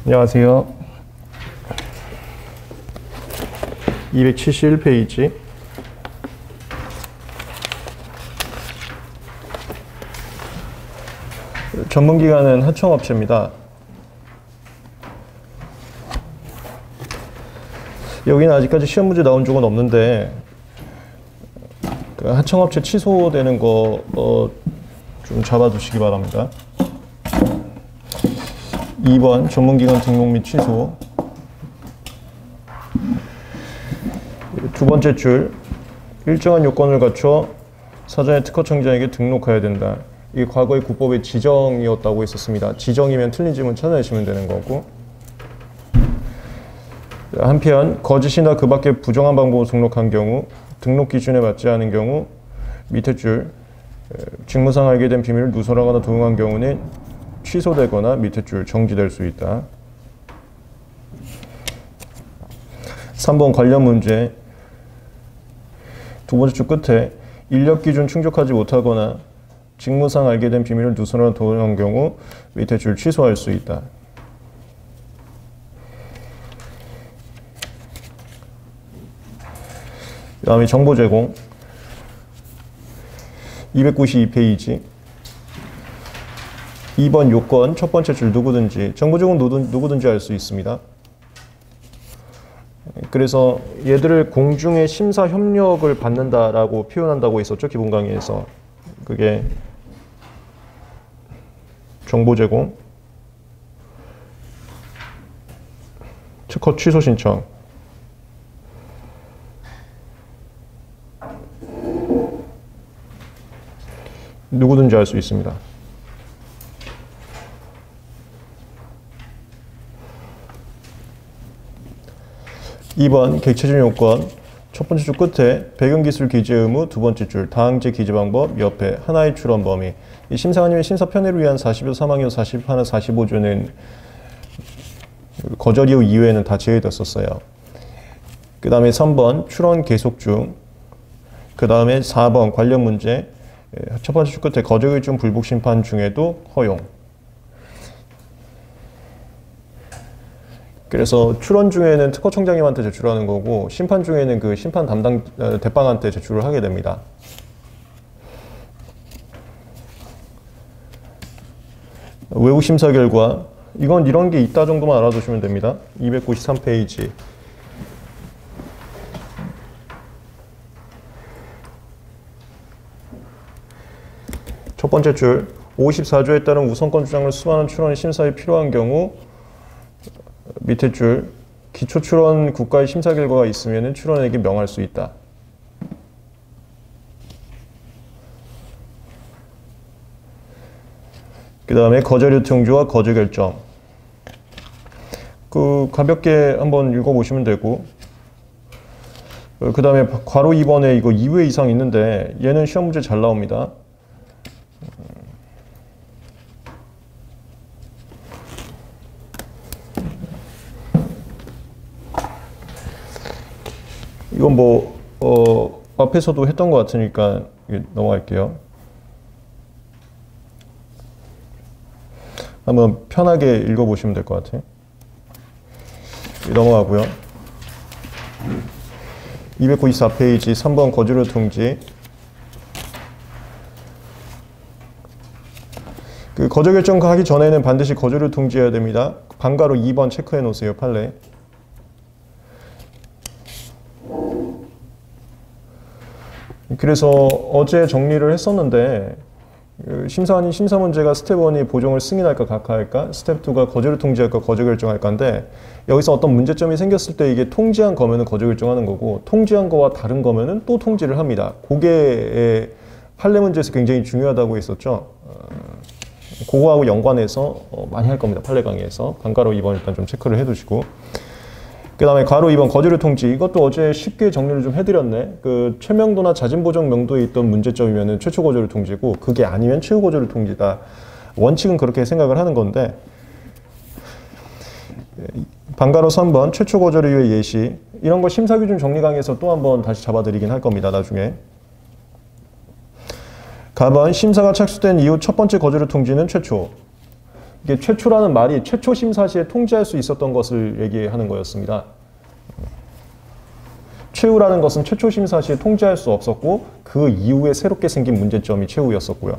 안녕하세요. 271페이지. 전문기관은 하청업체입니다. 여기는 아직까지 시험 문제 나온 적은 없는데 그 하청업체 취소되는 거 좀 잡아두시기 바랍니다. 2번 전문기관 등록 및 취소. 두 번째 줄, 일정한 요건을 갖춰 사전에 특허청장에게 등록해야 된다. 이게 과거의 국법의 지정이었다고 했었습니다. 지정이면 틀린 지문 찾아내시면 되는 거고, 한편 거짓이나 그 밖에 부정한 방법으로 등록한 경우, 등록 기준에 맞지 않은 경우, 밑에 줄, 직무상 알게 된 비밀을 누설하거나 도용한 경우는 취소되거나 밑에 줄 정지될 수 있다. 3번 관련 문제. 두 번째 줄 끝에 인력 기준 충족하지 못하거나 직무상 알게 된 비밀을 누설하거나 도용한 경우 밑에 줄 취소할 수 있다. 그 다음에 정보 제공. 292페이지. 2번 요건, 첫 번째 줄 누구든지, 정보 제공 누구든지 할 수 있습니다. 그래서 얘들을 공중의 심사 협력을 받는다라고 표현한다고 했었죠, 기본 강의에서. 그게 정보 제공, 특허 취소 신청. 누구든지 할 수 있습니다. (2번) 객체적 요건. 첫 번째 줄 끝에 배경기술 기재 의무, 두 번째 줄 다항제 기재 방법, 옆에 하나의 출원 범위. 이 심사관님의 심사 편의를 위한 40여, 3학년 41, 45조는 거절 이후 이외에는 다 제외됐었어요. 그 다음에 3번 출원 계속 중. 그 다음에 4번 관련 문제. 첫 번째 줄 끝에 거절 중 불복 심판 중에도 허용. 그래서 출원 중에는 특허청장님한테 제출하는 거고, 심판 중에는 그 심판 담당 대빵한테 제출을 하게 됩니다. 외부 심사 결과, 이건 이런 게 있다 정도만 알아두시면 됩니다. 293페이지. 첫 번째 줄, 54조에 따른 우선권 주장을 수반한 출원이 심사에 필요한 경우, 밑에 줄, 기초 출원 국가의 심사 결과가 있으면 출원에게 명할 수 있다. 그 다음에 거절 요청조와 거절 결정. 가볍게 한번 읽어보시면 되고, 그 다음에 괄호 2번에 이거 2회 이상 있는데 얘는 시험 문제 잘 나옵니다. 이건 앞에서도 했던 것 같으니까 넘어갈게요. 한번 편하게 읽어보시면 될 것 같아요. 넘어가고요. 294페이지 3번 거절 통지. 거절 결정 하기 전에는 반드시 거절을 통지해야 됩니다. 방가로 2번 체크해 놓으세요, 판례. 그래서 어제 정리를 했었는데, 심사관이 심사 문제가 스텝 1이 보정을 승인할까 각하할까, 스텝 2가 거절을 통지할까 거절 결정할까인데, 여기서 어떤 문제점이 생겼을 때 이게 통지한 거면은 거절 결정하는 거고, 통지한 거와 다른 거면은 또 통지를 합니다. 그게 판례 문제에서 굉장히 중요하다고 했었죠. 그거하고 연관해서 많이 할 겁니다. 판례 강의에서. 방가로 2번 일단 좀 체크를 해두시고, 그 다음에 괄호 2번 거절의 통지. 이것도 어제 쉽게 정리를 좀 해드렸네. 최명도나 자진보정 명도에 있던 문제점이면은 최초 거절의 통지고, 그게 아니면 최후 거절의 통지다. 원칙은 그렇게 생각을 하는 건데, 방가로 3번 최초 거절 이후의 예시. 이런 거 심사기준 정리 강의에서 또 한번 다시 잡아드리긴 할 겁니다, 나중에. 가번 심사가 착수된 이후 첫 번째 거절의 통지는 최초. 이게 최초라는 말이 최초 심사 시에 통지할 수 있었던 것을 얘기하는 거였습니다. 최후라는 것은 최초 심사 시에 통지할 수 없었고 그 이후에 새롭게 생긴 문제점이 최후였었고요.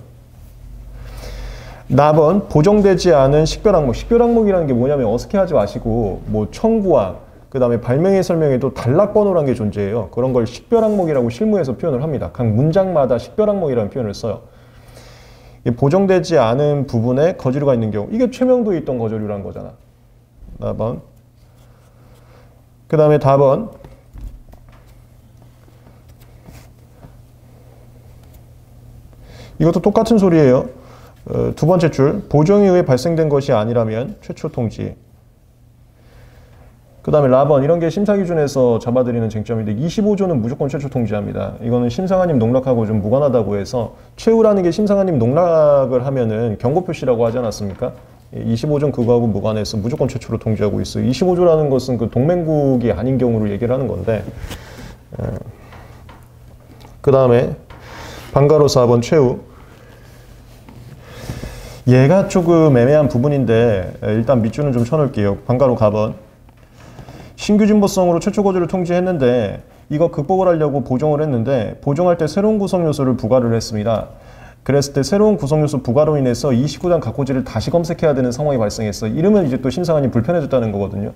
나번 보정되지 않은 식별항목. 식별항목이라는 게 뭐냐면 어색해하지 마시고 뭐 청구항, 그 다음에 발명의 설명에도 단락번호라는 게 존재해요. 그런 걸 식별항목이라고 실무에서 표현을 합니다. 각 문장마다 식별항목이라는 표현을 써요. 보정되지 않은 부분에 거주류가 있는 경우, 이게 최명도에 있던 거주류라는 거잖아. 나번. 그 다음에 답은 이것도 똑같은 소리예요. 두 번째 줄, 보정에 의해 발생된 것이 아니라면 최초 통지. 그 다음에 라번, 이런 게 심사 기준에서 잡아드리는 쟁점인데 25조는 무조건 최초 통지합니다. 이거는 심사관님 농락하고 좀 무관하다고 해서 최후라는 게 심사관님 농락을 하면은 경고 표시라고 하지 않았습니까? 25조는 그거하고 무관해서 무조건 최초로 통지하고 있어요. 25조라는 것은 그 동맹국이 아닌 경우를 얘기를 하는 건데, 그 다음에 방가로 4번 최후. 얘가 조금 애매한 부분인데 일단 밑줄은 좀 쳐놓을게요. 방가로 가번. 신규 진보성으로 최초 거주를 통지했는데 이거 극복을 하려고 보정을 했는데 보정할 때 새로운 구성 요소를 부과를 했습니다. 그랬을 때 새로운 구성 요소 부과로 인해서 29장 각호지를 다시 검색해야 되는 상황이 발생했어. 이러면 이제 또 심사관이 불편해졌다는 거거든요.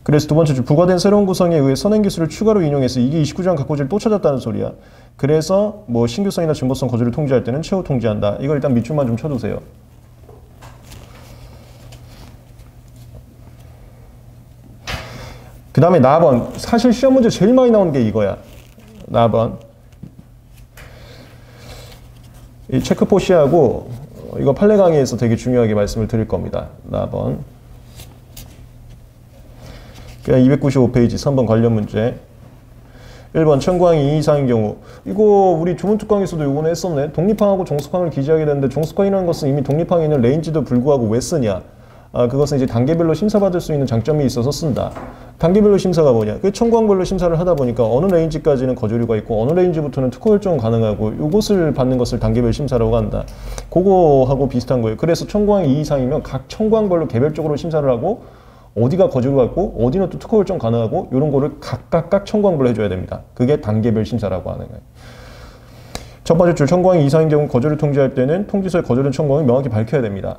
그래서 두 번째 줄, 부과된 새로운 구성에 의해 선행기술을 추가로 인용해서 이게 29장 각호지를 또 찾았다는 소리야. 그래서 뭐 신규성이나 진보성 거주를 통지할 때는 최후 통지한다. 이거 일단 밑줄만 좀 쳐두세요. 그 다음에 나번. 사실 시험 문제 제일 많이 나오는 게 이거야. 나번. 이 체크 포시하고 이거 판례 강의에서 되게 중요하게 말씀을 드릴 겁니다. 나번. 그냥 295페이지 3번 관련 문제. 1번 청구항이 2 이상인 경우. 이거 우리 조문특강에서도 요번에 했었네. 독립항하고 종속항을 기재하게 되는데 종속항이라는 것은 이미 독립항에 있는 레인지도 불구하고 왜 쓰냐. 그것은 이제 단계별로 심사받을 수 있는 장점이 있어서 쓴다. 단계별로 심사가 뭐냐? 그 청구항별로 심사를 하다 보니까 어느 레인지까지는 거주류가 있고 어느 레인지부터는 특허 결정은 가능하고 요것을 받는 것을 단계별 심사라고 한다. 그거하고 비슷한 거예요. 그래서 청구항이 2 이상이면 각 청구항별로 개별적으로 심사를 하고 어디가 거주류가 있고 어디는 또 특허 결정 가능하고 이런 거를 각각 청구항별로 해줘야 됩니다. 그게 단계별 심사라고 하는 거예요. 첫 번째 줄, 청구항이 2 이상인 경우 거주를 통지할 때는 통지서에 거주된 청구항을 명확히 밝혀야 됩니다.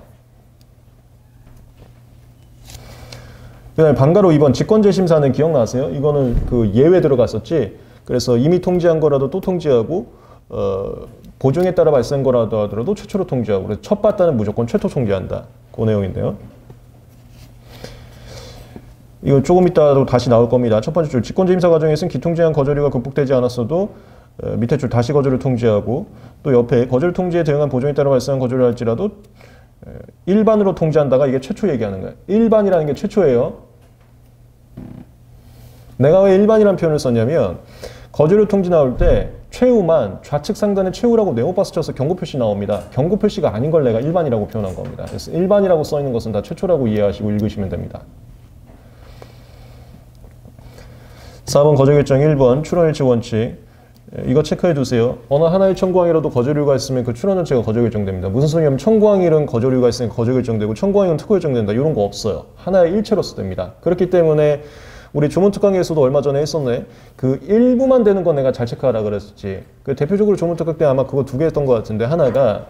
그 다음에 방가로 2번 직권제 심사는 기억나세요? 이거는 그 예외 들어갔었지. 그래서 이미 통지한 거라도 또 통지하고 보정에 따라 발생한 거라도 하더라도 최초로 통지하고, 그래서 첫 봤다는 무조건 최초 통지한다. 그 내용인데요. 이거 조금 이따도 다시 나올 겁니다. 첫 번째 줄, 직권제 심사 과정에서는 기통제한 거주류가 극복되지 않았어도 밑에 줄 다시 거주를 통지하고, 또 옆에 거주를 통지에 대응한 보정에 따라 발생한 거주를 할지라도 일반으로 통지한다가 이게 최초 얘기하는 거예요. 일반이라는 게 최초예요. 내가 왜 일반이라는 표현을 썼냐면 거주류 통지 나올 때 최후만 좌측 상단에 최후라고 네모바스 쳐서 경고 표시 나옵니다. 경고 표시가 아닌 걸 내가 일반이라고 표현한 겁니다. 그래서 일반이라고 써 있는 것은 다 최초라고 이해하시고 읽으시면 됩니다. 4번 거주결정 1번 출원일치 원칙. 이거 체크해 두세요. 어느 하나의 청구항이라도 거주류가 있으면 그 출원일치가 거주결정됩니다. 무슨 소리냐면 청구항일은 거주류가 있으니까 거주결정되고 청구항일은 특허결정된다. 이런 거 없어요. 하나의 일체로서 됩니다. 그렇기 때문에 우리 조문특강에서도 얼마 전에 했었네. 그 일부만 되는 건 내가 잘 체크하라 그랬었지. 그 대표적으로 조문특강 때 아마 그거 2개 했던 것 같은데, 하나가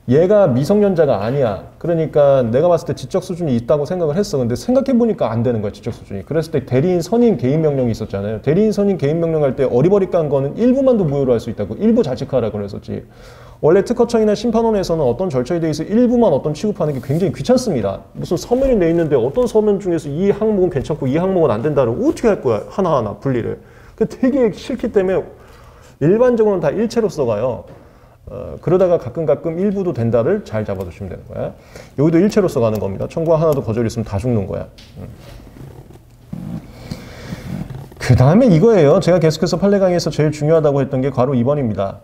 얘가 미성년자가 아니야. 그러니까 내가 봤을 때 지적 수준이 있다고 생각을 했어. 근데 생각해보니까 안 되는 거야, 지적 수준이. 그랬을 때 대리인 선임 개인 명령이 있었잖아요. 대리인 선임 개인 명령 할 때 어리버리한 거는 일부만도 무효로 할 수 있다고. 일부 잘 체크하라 그랬었지. 원래 특허청이나 심판원에서는 어떤 절차에 대해서 일부만 어떤 취급하는 게 굉장히 귀찮습니다. 무슨 서면이 내 있는데 어떤 서면 중에서 이 항목은 괜찮고 이 항목은 안 된다를 어떻게 할 거야? 하나하나 분리를. 그 되게 싫기 때문에 일반적으로는 다 일체로 써가요. 그러다가 가끔 일부도 된다를 잘 잡아두시면 되는 거야. 여기도 일체로 써가는 겁니다. 청구가 하나도 거절이 있으면 다 죽는 거야. 그 다음에 이거예요. 제가 계속해서 판례 강의에서 제일 중요하다고 했던 게 괄호 2번입니다.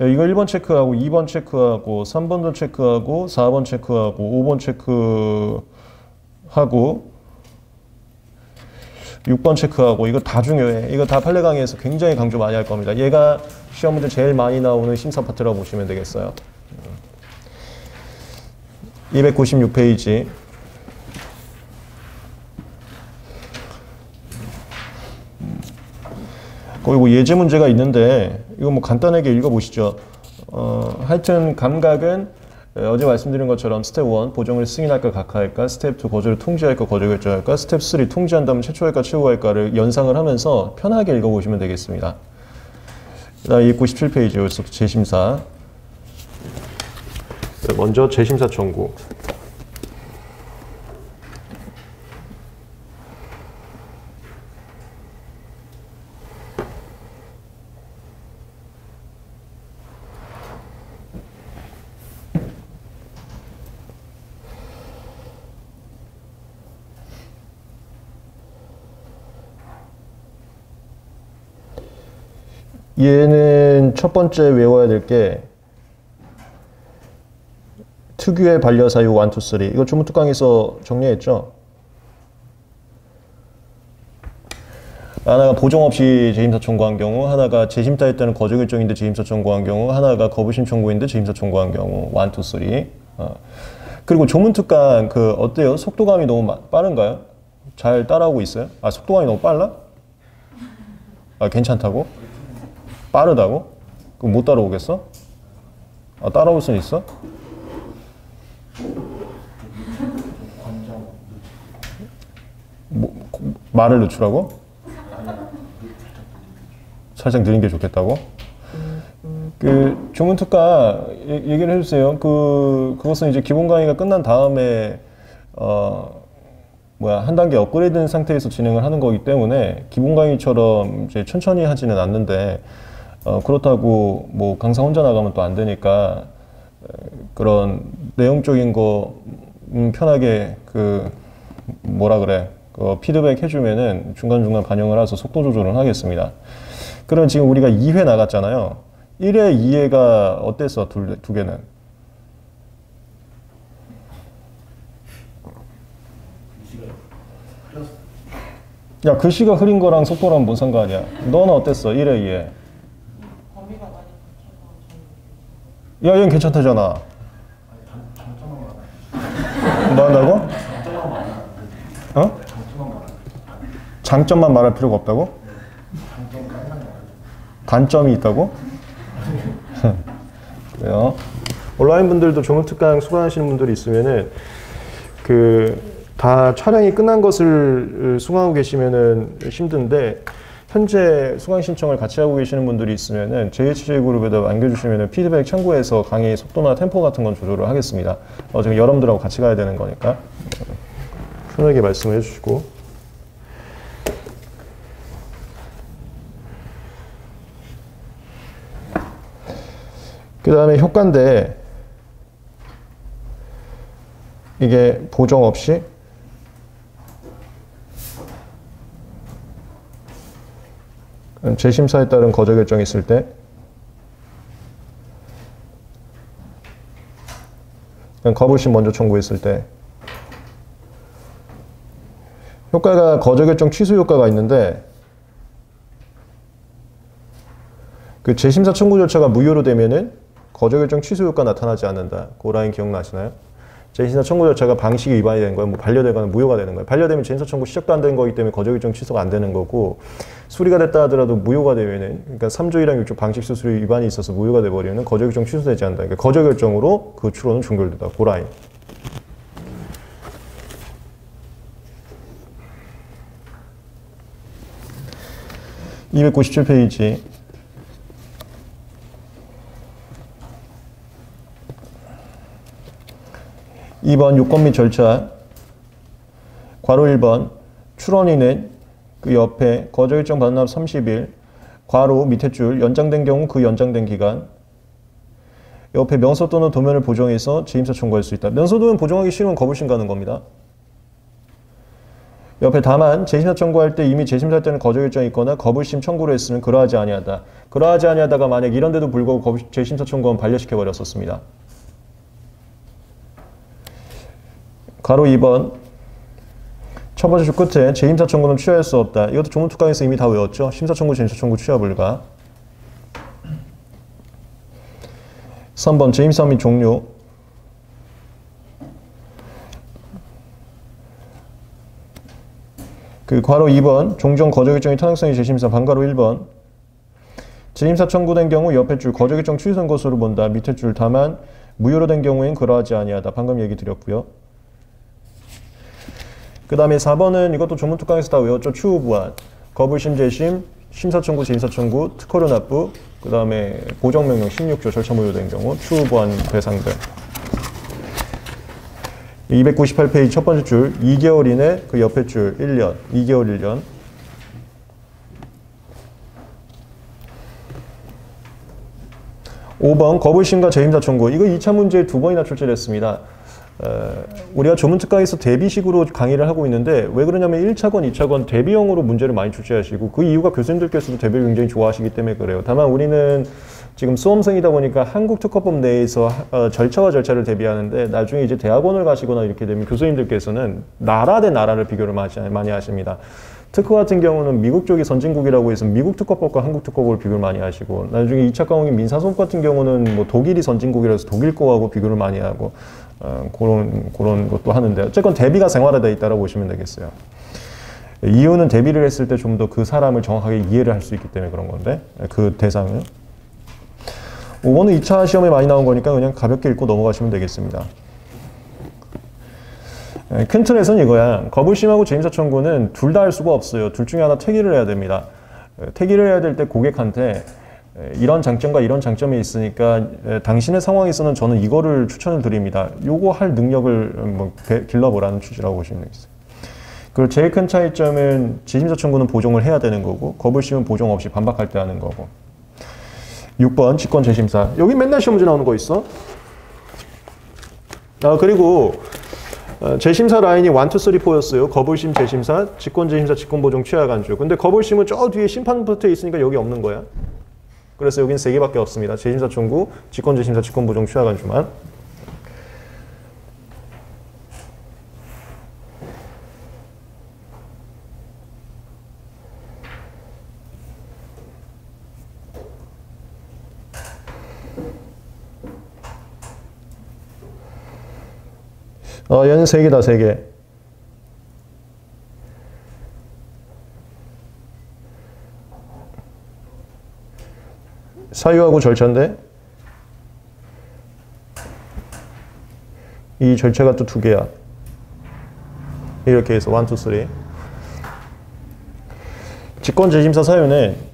이거 1번 체크하고 2번 체크하고 3번도 체크하고 4번 체크하고 5번 체크하고 6번 체크하고, 이거 다 중요해. 이거 다 판례 강의에서 굉장히 강조 많이 할 겁니다. 얘가 시험 문제 제일 많이 나오는 심사 파트라고 보시면 되겠어요. 296페이지. 거기 뭐 예제 문제가 있는데 이거 뭐 간단하게 읽어보시죠. 하여튼 감각은 어제 말씀드린 것처럼 스텝 1 보정을 승인할까 각하할까, 스텝 2 거절을 통지할까 거절 결정할까, 스텝 3 통지한다면 최초할까 최후할까를 연상을 하면서 편하게 읽어보시면 되겠습니다. 그다음 297페이지 여기서 재심사. 먼저 재심사 청구. 얘는 첫 번째 외워야 될 게 특유의 반려사유 1, 2, 3. 이거 주문 특강에서 정리했죠? 하나가 보정 없이 재심사 청구한 경우, 하나가 재심사에 따른 거절 결정인데 재심사 청구한 경우, 하나가 거부심 청구인데 재심사 청구한 경우 1, 2, 3. 그리고 조문 특강 어때요? 속도감이 너무 빠른가요? 잘 따라오고 있어요? 속도감이 너무 빨라? 괜찮다고? 빠르다고? 그럼 못 따라오겠어? 따라올 수는 있어? 말을 늦추라고? 살짝 느린 게 좋겠다고? 조문특강 얘기를 해주세요. 그것은 이제 기본 강의가 끝난 다음에 한 단계 업그레이드된 상태에서 진행을 하는 거기 때문에 기본 강의처럼 이제 천천히 하지는 않는데 그렇다고 뭐 강사 혼자 나가면 또 안 되니까 그런 내용적인 거 편하게 피드백 해주면은 중간중간 반영을 해서 속도 조절을 하겠습니다. 그럼 지금 우리가 2회 나갔잖아요. 1회, 2회가 어땠어? 두 개는? 야, 글씨가 흐린 거랑 속도랑 뭔 상관이야? 너는 어땠어? 1회, 2회? 범위가 많이 야, 얘는 괜찮다잖아. 뭐 한다고? 장점만 말할 필요가 없다고? 단점이 있다고? 그래요. 온라인 분들도 조문특강 수강하시는 분들이 있으면은 다 촬영이 끝난 것을 수강하고 계시면은 힘든데 현재 수강 신청을 같이 하고 계시는 분들이 있으면은 JHJ 그룹에다 남겨주시면은 피드백 참고해서 강의 속도나 템포 같은 건 조절을 하겠습니다. 지금 여러분들하고 같이 가야 되는 거니까 편하게 말씀을 해주시고. 그 다음에 효과인데 이게 보정 없이 재심사에 따른 거절 결정이 있을 때 거부심 먼저 청구했을 때 효과가 거절 결정 취소 효과가 있는데 재심사 청구 절차가 무효로 되면은 거절 결정 취소 효과 나타나지 않는다. 그 라인 기억나시나요? 재심사 청구 절차가 방식이 위반이 되는 거예요. 반려되거나 무효가 되는 거예요. 반려되면 재심사 청구 시작도 안 된 거기 때문에 거절 결정 취소가 안 되는 거고, 수리가 됐다 하더라도 무효가 되면은, 그러니까 3조 1항 6조 방식 수수료 위반이 있어서 무효가 돼버리면 거절 결정 취소되지 않는다. 그러니까 거절 결정으로 그 추론은 종결되다. 그 라인. (297페이지) 2번 요건 및 절차. 괄호 1번 출원인은 그 옆에 거절 결정 받은 날 30일 괄호 밑에 줄 연장된 경우 그 연장된 기간 옆에 명서 또는 도면을 보정해서 재심사 청구할 수 있다. 명서 도면 보정하기 싫으면 거부심 가는 겁니다. 옆에 다만 재심사 청구할 때 이미 재심사할 때는 거절 결정이 있거나 거부심 청구를 했으면 그러하지 아니하다. 그러하지 아니하다가 만약 이런데도 불구하고 재심사 청구하면 반려시켜 버렸었습니다. 괄호 2번 첫 번째 줄 끝에 재심사 청구는 취하할 수 없다. 이것도 조문특강에서 이미 다 외웠죠. 심사 청구, 재심사 청구 취하 불가. 3번 재심사 및 종료. 그 괄호 2번 종전 거저결정의 타당성의 재심사 반괄호 1번 재심사 청구된 경우 옆에 줄 거저결정 취소한 것으로 본다. 밑에 줄 다만 무효로 된 경우엔 그러하지 아니하다. 방금 얘기 드렸고요. 그 다음에 4번은 이것도 조문특강에서 다 외웠죠. 추후 부한, 거불심, 재심, 심사청구, 재심사청구, 특허료 납부, 그 다음에 보정명령 16조 절차 무효된 경우 추후 부한 배상들. 298페이지 첫 번째 줄 2개월 이내 그 옆에 줄 1년, 2개월 1년. 5번 거불심과 재심사 청구. 이거 2차 문제에 2번이나 출제를 했습니다. 우리가 조문특강에서 대비식으로 강의를 하고 있는데 왜 그러냐면 1차권, 2차권 대비형으로 문제를 많이 출제하시고 그 이유가 교수님들께서도 대비를 굉장히 좋아하시기 때문에 그래요. 다만 우리는 지금 수험생이다 보니까 한국특허법 내에서 절차와 절차를 대비하는데 나중에 이제 대학원을 가시거나 이렇게 되면 교수님들께서는 나라 대 나라를 비교를 많이 하십니다. 특허 같은 경우는 미국 쪽이 선진국이라고 해서 미국 특허법과 한국 특허법을 비교를 많이 하시고 나중에 2차 과목인 민사소송 같은 경우는 뭐 독일이 선진국이라서 독일 거하고 비교를 많이 하고 그런 것도 하는데 어쨌건 대비가 생활화되어 있다고 보시면 되겠어요. 이유는 대비를 했을 때 좀 더 그 사람을 정확하게 이해를 할 수 있기 때문에 그런 건데 그 대상을 5번은 2차 시험에 많이 나온 거니까 그냥 가볍게 읽고 넘어가시면 되겠습니다. 큰 틀에서는 이거야. 거불심하고 재심사 청구는 둘 다 할 수가 없어요. 둘 중에 하나 택일을 해야 됩니다. 택일을 해야 될 때 고객한테 이런 장점과 이런 장점이 있으니까 당신의 상황에서는 저는 이거를 추천을 드립니다. 요거 할 능력을 뭐 길러보라는 취지라고 보시면 되겠어요. 그리고 제일 큰 차이점은 재심사 청구는 보정을 해야 되는 거고 거불심은 보정 없이 반박할 때 하는 거고. 6번 직권 재심사. 여기 맨날 시험 문제 나오는 거 있어. 그리고 재심사 라인이 1, 2, 3, 4였어요. 거불심, 재심사, 직권 재심사, 직권 보정, 취하 간주. 근데 거불심은 저 뒤에 심판 붙어 있으니까 여기 없는 거야. 그래서 여기는 3개밖에 없습니다. 재심사 청구, 직권 재심사, 직권 보정, 취하 간주만. 얘는 3개다, 3개. 사유하고 절차인데 이 절차가 또 2개야. 이렇게 해서 1, 2, 3. 직권 재심사 사유는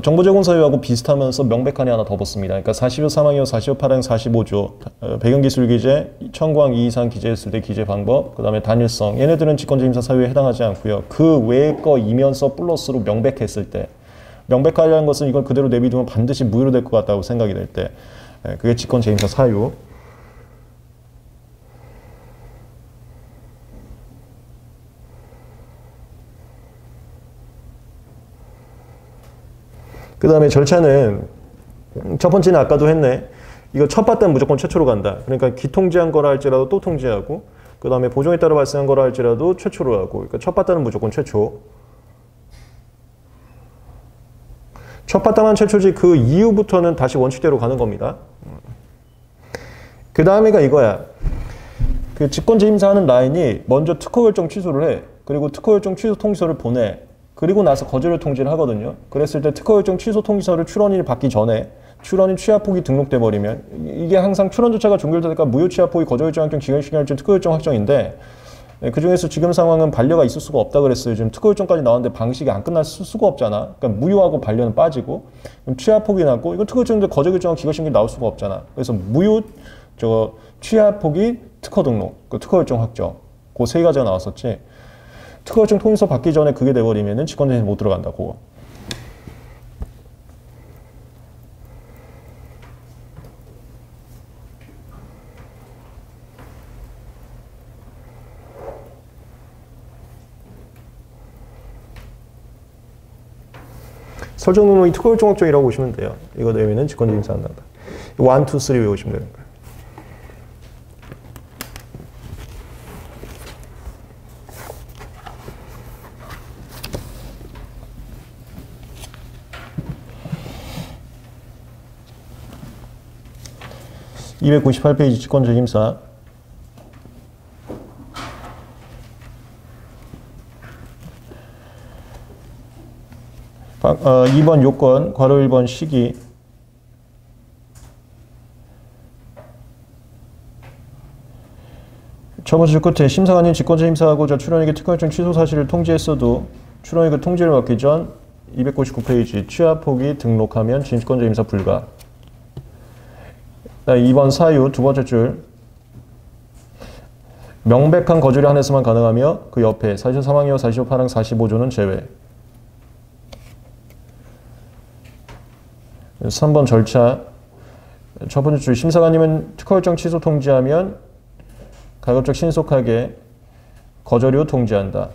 정보 제공 사유하고 비슷하면서 명백한에 하나 더 붙습니다. 그러니까 40여 3항이요, 40여 8항, 45조 배경기술 기재, 청구항 2 이상 기재했을 때 기재 방법, 그 다음에 단일성. 얘네들은 직권 재심사 사유에 해당하지 않고요. 그 외의 거이면서 플러스로 명백했을 때, 명백하다는 것은 이걸 그대로 내비두면 반드시 무효로 될 것 같다고 생각이 될 때, 그게 직권 재심사 사유. 그 다음에 절차는 첫 번째는 아까도 했네. 이거 첫 봤다면 무조건 최초로 간다. 그러니까 기통지한 거라 할지라도 또 통지하고 그 다음에 보정에 따라 발생한 거라 할지라도 최초로 하고 그러니까 첫 봤다는 무조건 최초. 첫 봤다만 최초지 그 이후부터는 다시 원칙대로 가는 겁니다. 그 다음에가 이거야. 그 직권재심사 하는 라인이 먼저 특허결정 취소를 해. 그리고 특허결정 취소 통지서를 보내. 그리고 나서 거절을 통지를 하거든요. 그랬을 때 특허결정 취소 통지서를 출원인이 받기 전에 출원인 취하폭이 등록돼 버리면 이게 항상 출원 절차가 종결되니까 무효 취하폭이 거절결정 확정, 기각결정, 특허결정 확정인데 그 중에서 지금 상황은 반려가 있을 수가 없다 그랬어요. 지금 특허결정까지 나왔는데 방식이 안 끝날 수가 없잖아. 그러니까 무효하고 반려는 빠지고 그럼 취하폭이 났고 이거 특허결정인데 거절결정하고 기각신경이 나올 수가 없잖아. 그래서 무효 취하폭이 특허 등록, 그 특허결정 확정 그 3가지가 나왔었지. 특허결정 통지서 받기 전에 그게 돼버리면은 직권재심사 못 들어간다. 그거. 설정 등록이 특허결정 확정이라고 보시면 돼요. 이거 되면은 직권재심사 한다. 1, 2, 3 외우시면 되는 거예요. (298페이지) 직권재심사 2번 요건, 괄호 1번 시기. 첫 번째 줄 끝에 심사관이 직권자 심사하고자 출원에게 특허일정 취소 사실을 통지했어도 출원이 그 통지를 받기 전 299페이지 취하 포기 등록하면 직권자 심사 불가. 2번 사유 두 번째 줄 명백한 거절이 한해서만 가능하며 그 옆에 43항이와 45파랑 45조는 제외. 3번 절차 첫 번째 줄 심사관님은 특허일정 취소 통지하면 가급적 신속하게 거절 이후 통지한다.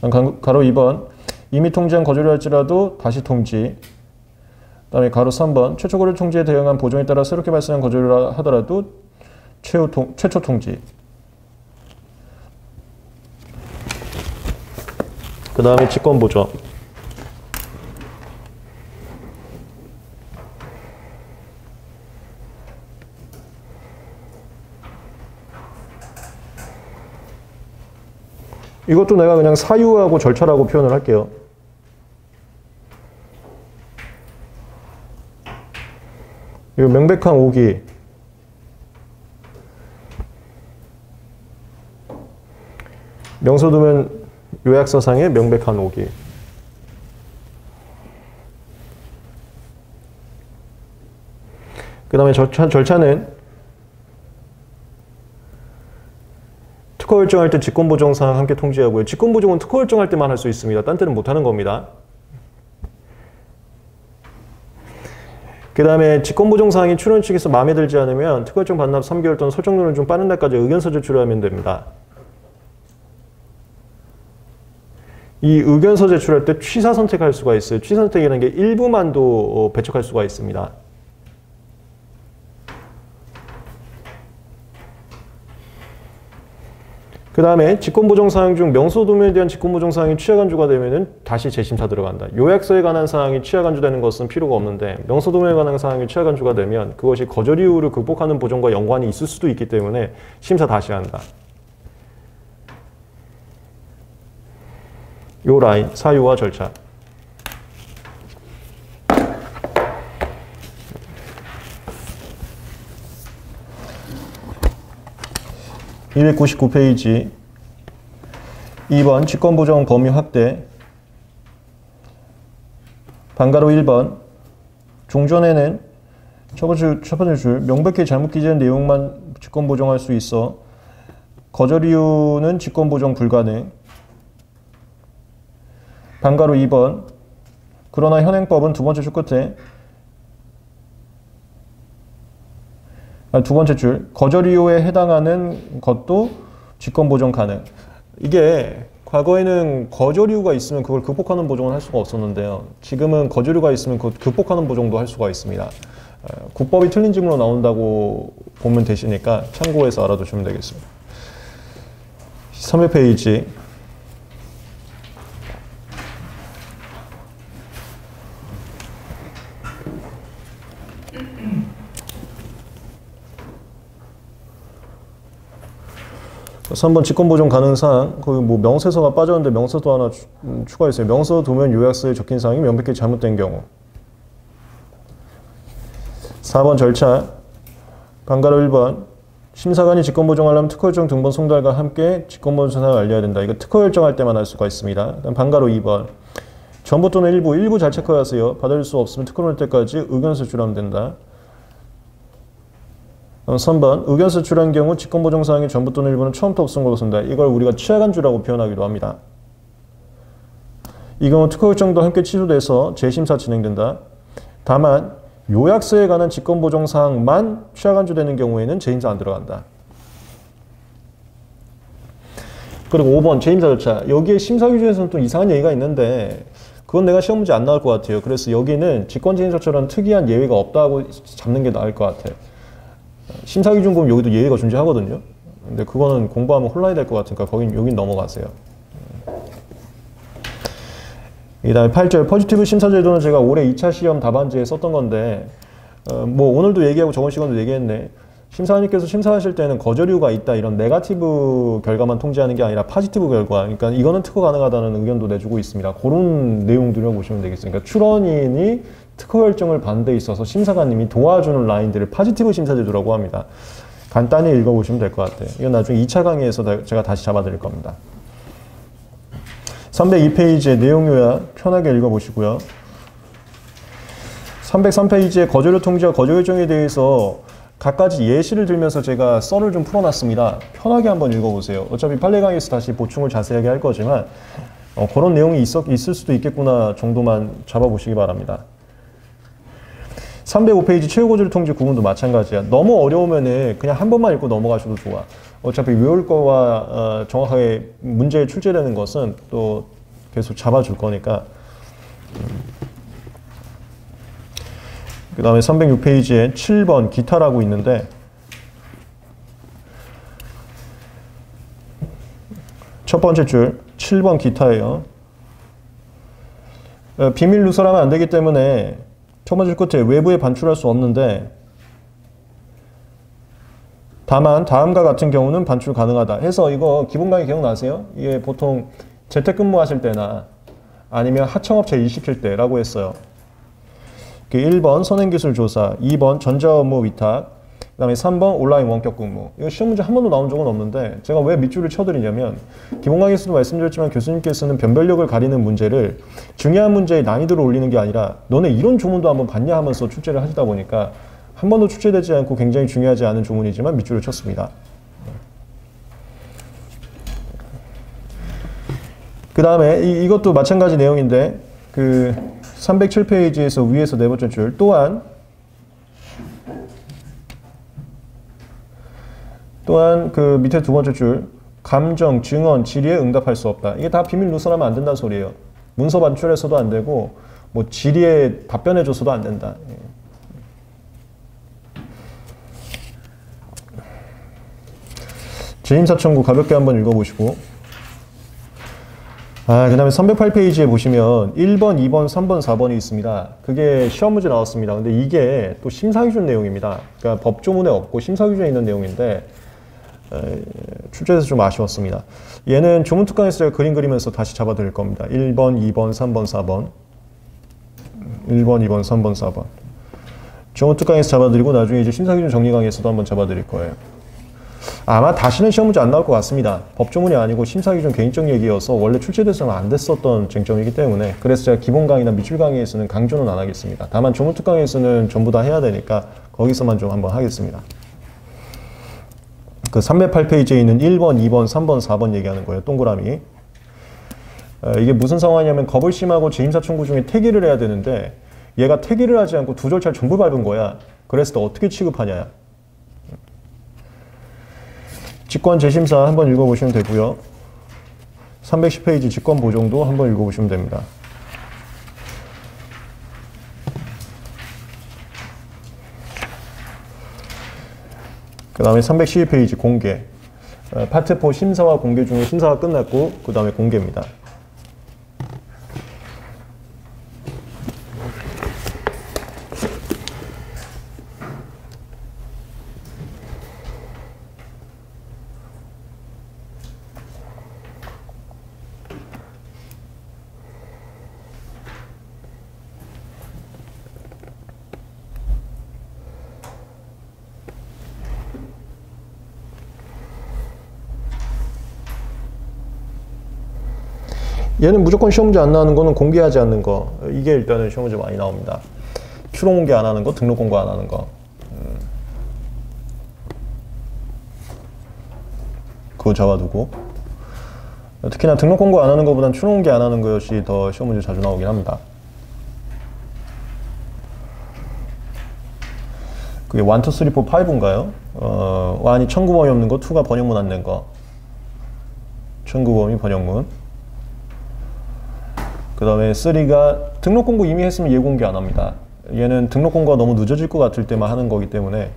가로 2번 이미 통지한 거절이 할지라도 다시 통지. 그 다음에 가로 3번 최초 거절 통지에 대응한 보정에 따라 새롭게 발생한 거절이라 하더라도 최초 통지. 그 다음에 직권보정. 이것도 내가 그냥 사유하고 절차라고 표현을 할게요. 이거 명백한 오기. 명서 두면 요약서상의 명백한 오기. 그 다음에 절차는 특허 일정할 때 직권보정사항 함께 통지하고요. 직권보정은 특허 일정할 때만 할 수 있습니다. 딴 때는 못하는 겁니다. 그 다음에 직권보정사항이 출원 측에서 마음에 들지 않으면 특허 일정 반납 3개월 또는 설정료는 좀 빠른 날까지 의견서 제출하면 됩니다. 이 의견서 제출할 때 취사 선택할 수가 있어요. 취사 선택이라는 게 일부만도 배척할 수가 있습니다. 그 다음에 직권보정사항 중 명서도면에 대한 직권보정사항이 취하간주가 되면은 다시 재심사 들어간다. 요약서에 관한 사항이 취하간주되는 것은 필요가 없는데 명서도면에 관한 사항이 취하간주가 되면 그것이 거절 이유를 극복하는 보정과 연관이 있을 수도 있기 때문에 심사 다시 한다. 요 라인, 사유와 절차. (299페이지) 2번 직권보정 범위 확대. 반가로 1번 종전에는 첫 번째 줄 명백히 잘못 기재된 내용만 직권보정할 수 있어 거절 이유는 직권보정 불가능. 반가로 2번 그러나 현행법은 두 번째 줄 끝에 두 번째 줄 거절 이유에 해당하는 것도 직권보정 가능. 이게 과거에는 거절 이유가 있으면 그걸 극복하는 보정을 할 수가 없었는데요. 지금은 거절 이유가 있으면 그 극복하는 보정도 할 수가 있습니다. 국법이 틀린 질문으로 나온다고 보면 되시니까 참고해서 알아두시면 되겠습니다. 300페이지 (3번) 직권보정 가능 사항. 거기 뭐 명세서가 빠졌는데 명서도 하나 추가했어요. 명서 도면 요약서에 적힌 사항이 명백히 잘못된 경우. 4번 절차. 반가로 1번 심사관이 직권보정하려면 특허일정 등본 송달과 함께 직권보정 사항을 알려야 된다. 이거 특허일정할 때만 할 수가 있습니다. 반가로 2번 전부 또는 일부 잘 체크하세요. 받을 수 없으면 특허를 할 때까지 의견서 제출하면 된다. 3번 의견서 제출한 경우 직권보정사항의 전부 또는 일부는 처음부터 없은 걸로 쓴다. 이걸 우리가 취하간주라고 표현하기도 합니다. 이 경우 특허일정도 함께 취소돼서 재심사 진행된다. 다만 요약서에 관한 직권보정사항만 취하간주되는 경우에는 재심사 안 들어간다. 그리고 5번 재심사 절차. 여기에 심사 기준에서는 또 이상한 얘기가 있는데 그건 내가 시험 문제 안 나올 것 같아요. 그래서 여기는 직권재심사처럼 특이한 예외가 없다고 잡는 게 나을 것 같아요. 심사기준 보면 여기도 예외가 존재하거든요. 근데 그거는 공부하면 혼란이 될 것 같으니까 여긴 넘어가세요. 이 다음에 8절 포지티브 심사제도는 제가 올해 2차 시험 답안지에 썼던 건데 뭐 오늘도 얘기하고 저번 시간도 얘기했네. 심사위원님께서 심사하실 때는 거절이유가 있다 이런 네거티브 결과만 통지하는 게 아니라 포지티브 결과, 그러니까 이거는 특허 가능하다는 의견도 내주고 있습니다. 그런 내용들을 보시면 되겠습니다. 그러니까 출원인이 특허 결정을 받는 데 있어서 심사관님이 도와주는 라인들을 포지티브 심사 제도라고 합니다. 간단히 읽어보시면 될 것 같아요. 이건 나중에 2차 강의에서 제가 다시 잡아드릴 겁니다. 302페이지의 내용 요약 편하게 읽어보시고요. 303페이지의 거절료 통지와 거절 결정에 대해서 각가지 예시를 들면서 제가 썰을 좀 풀어놨습니다. 편하게 한번 읽어보세요. 어차피 판례 강의에서 다시 보충을 자세하게 할 거지만 그런 내용이 있을 수도 있겠구나 정도만 잡아보시기 바랍니다. 305페이지 최후거절 통지 구문도 마찬가지야. 너무 어려우면 그냥 한 번만 읽고 넘어가셔도 좋아. 어차피 외울 거와 정확하게 문제에 출제되는 것은 또 계속 잡아줄 거니까. 그 다음에 306페이지에 7번 기타라고 있는데 첫 번째 줄 7번 기타예요. 비밀 누설하면 안 되기 때문에 첫 번째 끝에 외부에 반출할 수 없는데 다만 다음과 같은 경우는 반출 가능하다 해서 이거 기본 강의 기억나세요? 이게 보통 재택근무하실 때나 아니면 하청업체 일 시킬 때라고 했어요. 1번 선행기술 조사, 2번 전자업무 위탁, 그 다음에 3번 온라인 원격 근무. 이거 시험 문제 한 번도 나온 적은 없는데 제가 왜 밑줄을 쳐드리냐면 기본 강의에서도 말씀드렸지만 교수님께서는 변별력을 가리는 문제를 중요한 문제의 난이도를 올리는 게 아니라 너네 이런 조문도 한번 봤냐 하면서 출제를 하시다 보니까 한 번도 출제되지 않고 굉장히 중요하지 않은 조문이지만 밑줄을 쳤습니다. 그 다음에 이것도 마찬가지 내용인데 307페이지에서 위에서 네 번째 줄 또한 그 밑에 두 번째 줄 감정, 증언, 질의에 응답할 수 없다. 이게 다 비밀 누설하면 안 된다는 소리예요. 문서 반출해서도 안 되고 뭐 질의에 답변해줘서도 안 된다. 재임사 청구 가볍게 한번 읽어보시고 그 다음에 308페이지에 보시면 1번, 2번, 3번, 4번이 있습니다. 그게 시험 문제 나왔습니다. 근데 이게 또 심사기준 내용입니다. 그러니까 법조문에 없고 심사기준에 있는 내용인데 출제돼서 좀 아쉬웠습니다. 얘는 조문특강에서 제가 그림 그리면서 다시 잡아드릴 겁니다. 1번, 2번, 3번, 4번 1번, 2번, 3번, 4번 조문특강에서 잡아드리고 나중에 이제 심사기준 정리 강의에서도 한번 잡아드릴 거예요. 아마 다시는 시험 문제 안 나올 것 같습니다. 법조문이 아니고 심사기준 개인적 얘기여서 원래 출제돼서는 안 됐었던 쟁점이기 때문에 그래서 제가 기본 강의나 밑줄 강의에서는 강조는 안 하겠습니다. 다만 조문특 강의에서는 전부 다 해야 되니까 거기서만 좀 한번 하겠습니다. 그 308페이지에 있는 1번, 2번, 3번, 4번 얘기하는 거예요. 동그라미. 이게 무슨 상황이냐면 겁을 심하고 재임사 청구 중에 태기를 해야 되는데 얘가 태기를 하지 않고 두 절차를 전부 밟은 거야. 그래서 또 어떻게 취급하냐. 직권 재심사 한번 읽어보시면 되고요. 310페이지 직권 보정도 한번 읽어보시면 됩니다. 그 다음에 312페이지 공개. 파트 4 심사와 공개 중에 심사가 끝났고 그 다음에 공개입니다. 얘는 무조건 시험 문제 안 나오는 거는 공개하지 않는 거. 이게 일단은 시험 문제 많이 나옵니다. 추론 공개 안 하는 거, 등록 공고 안 하는 거. 그거 잡아두고. 특히나 등록 공고 안 하는 것보단 추론 공개 안 하는 것이 더 시험 문제 자주 나오긴 합니다. 그게 1, 2, 3, 4, 5인가요? 1이 청구범위 없는 거, 2가 번역문 안 낸 거. 청구범위 번역문. 그 다음에 3가 등록 공고 이미 했으면 예공개 안 합니다. 얘는 등록 공고가 너무 늦어질 것 같을 때만 하는 거기 때문에.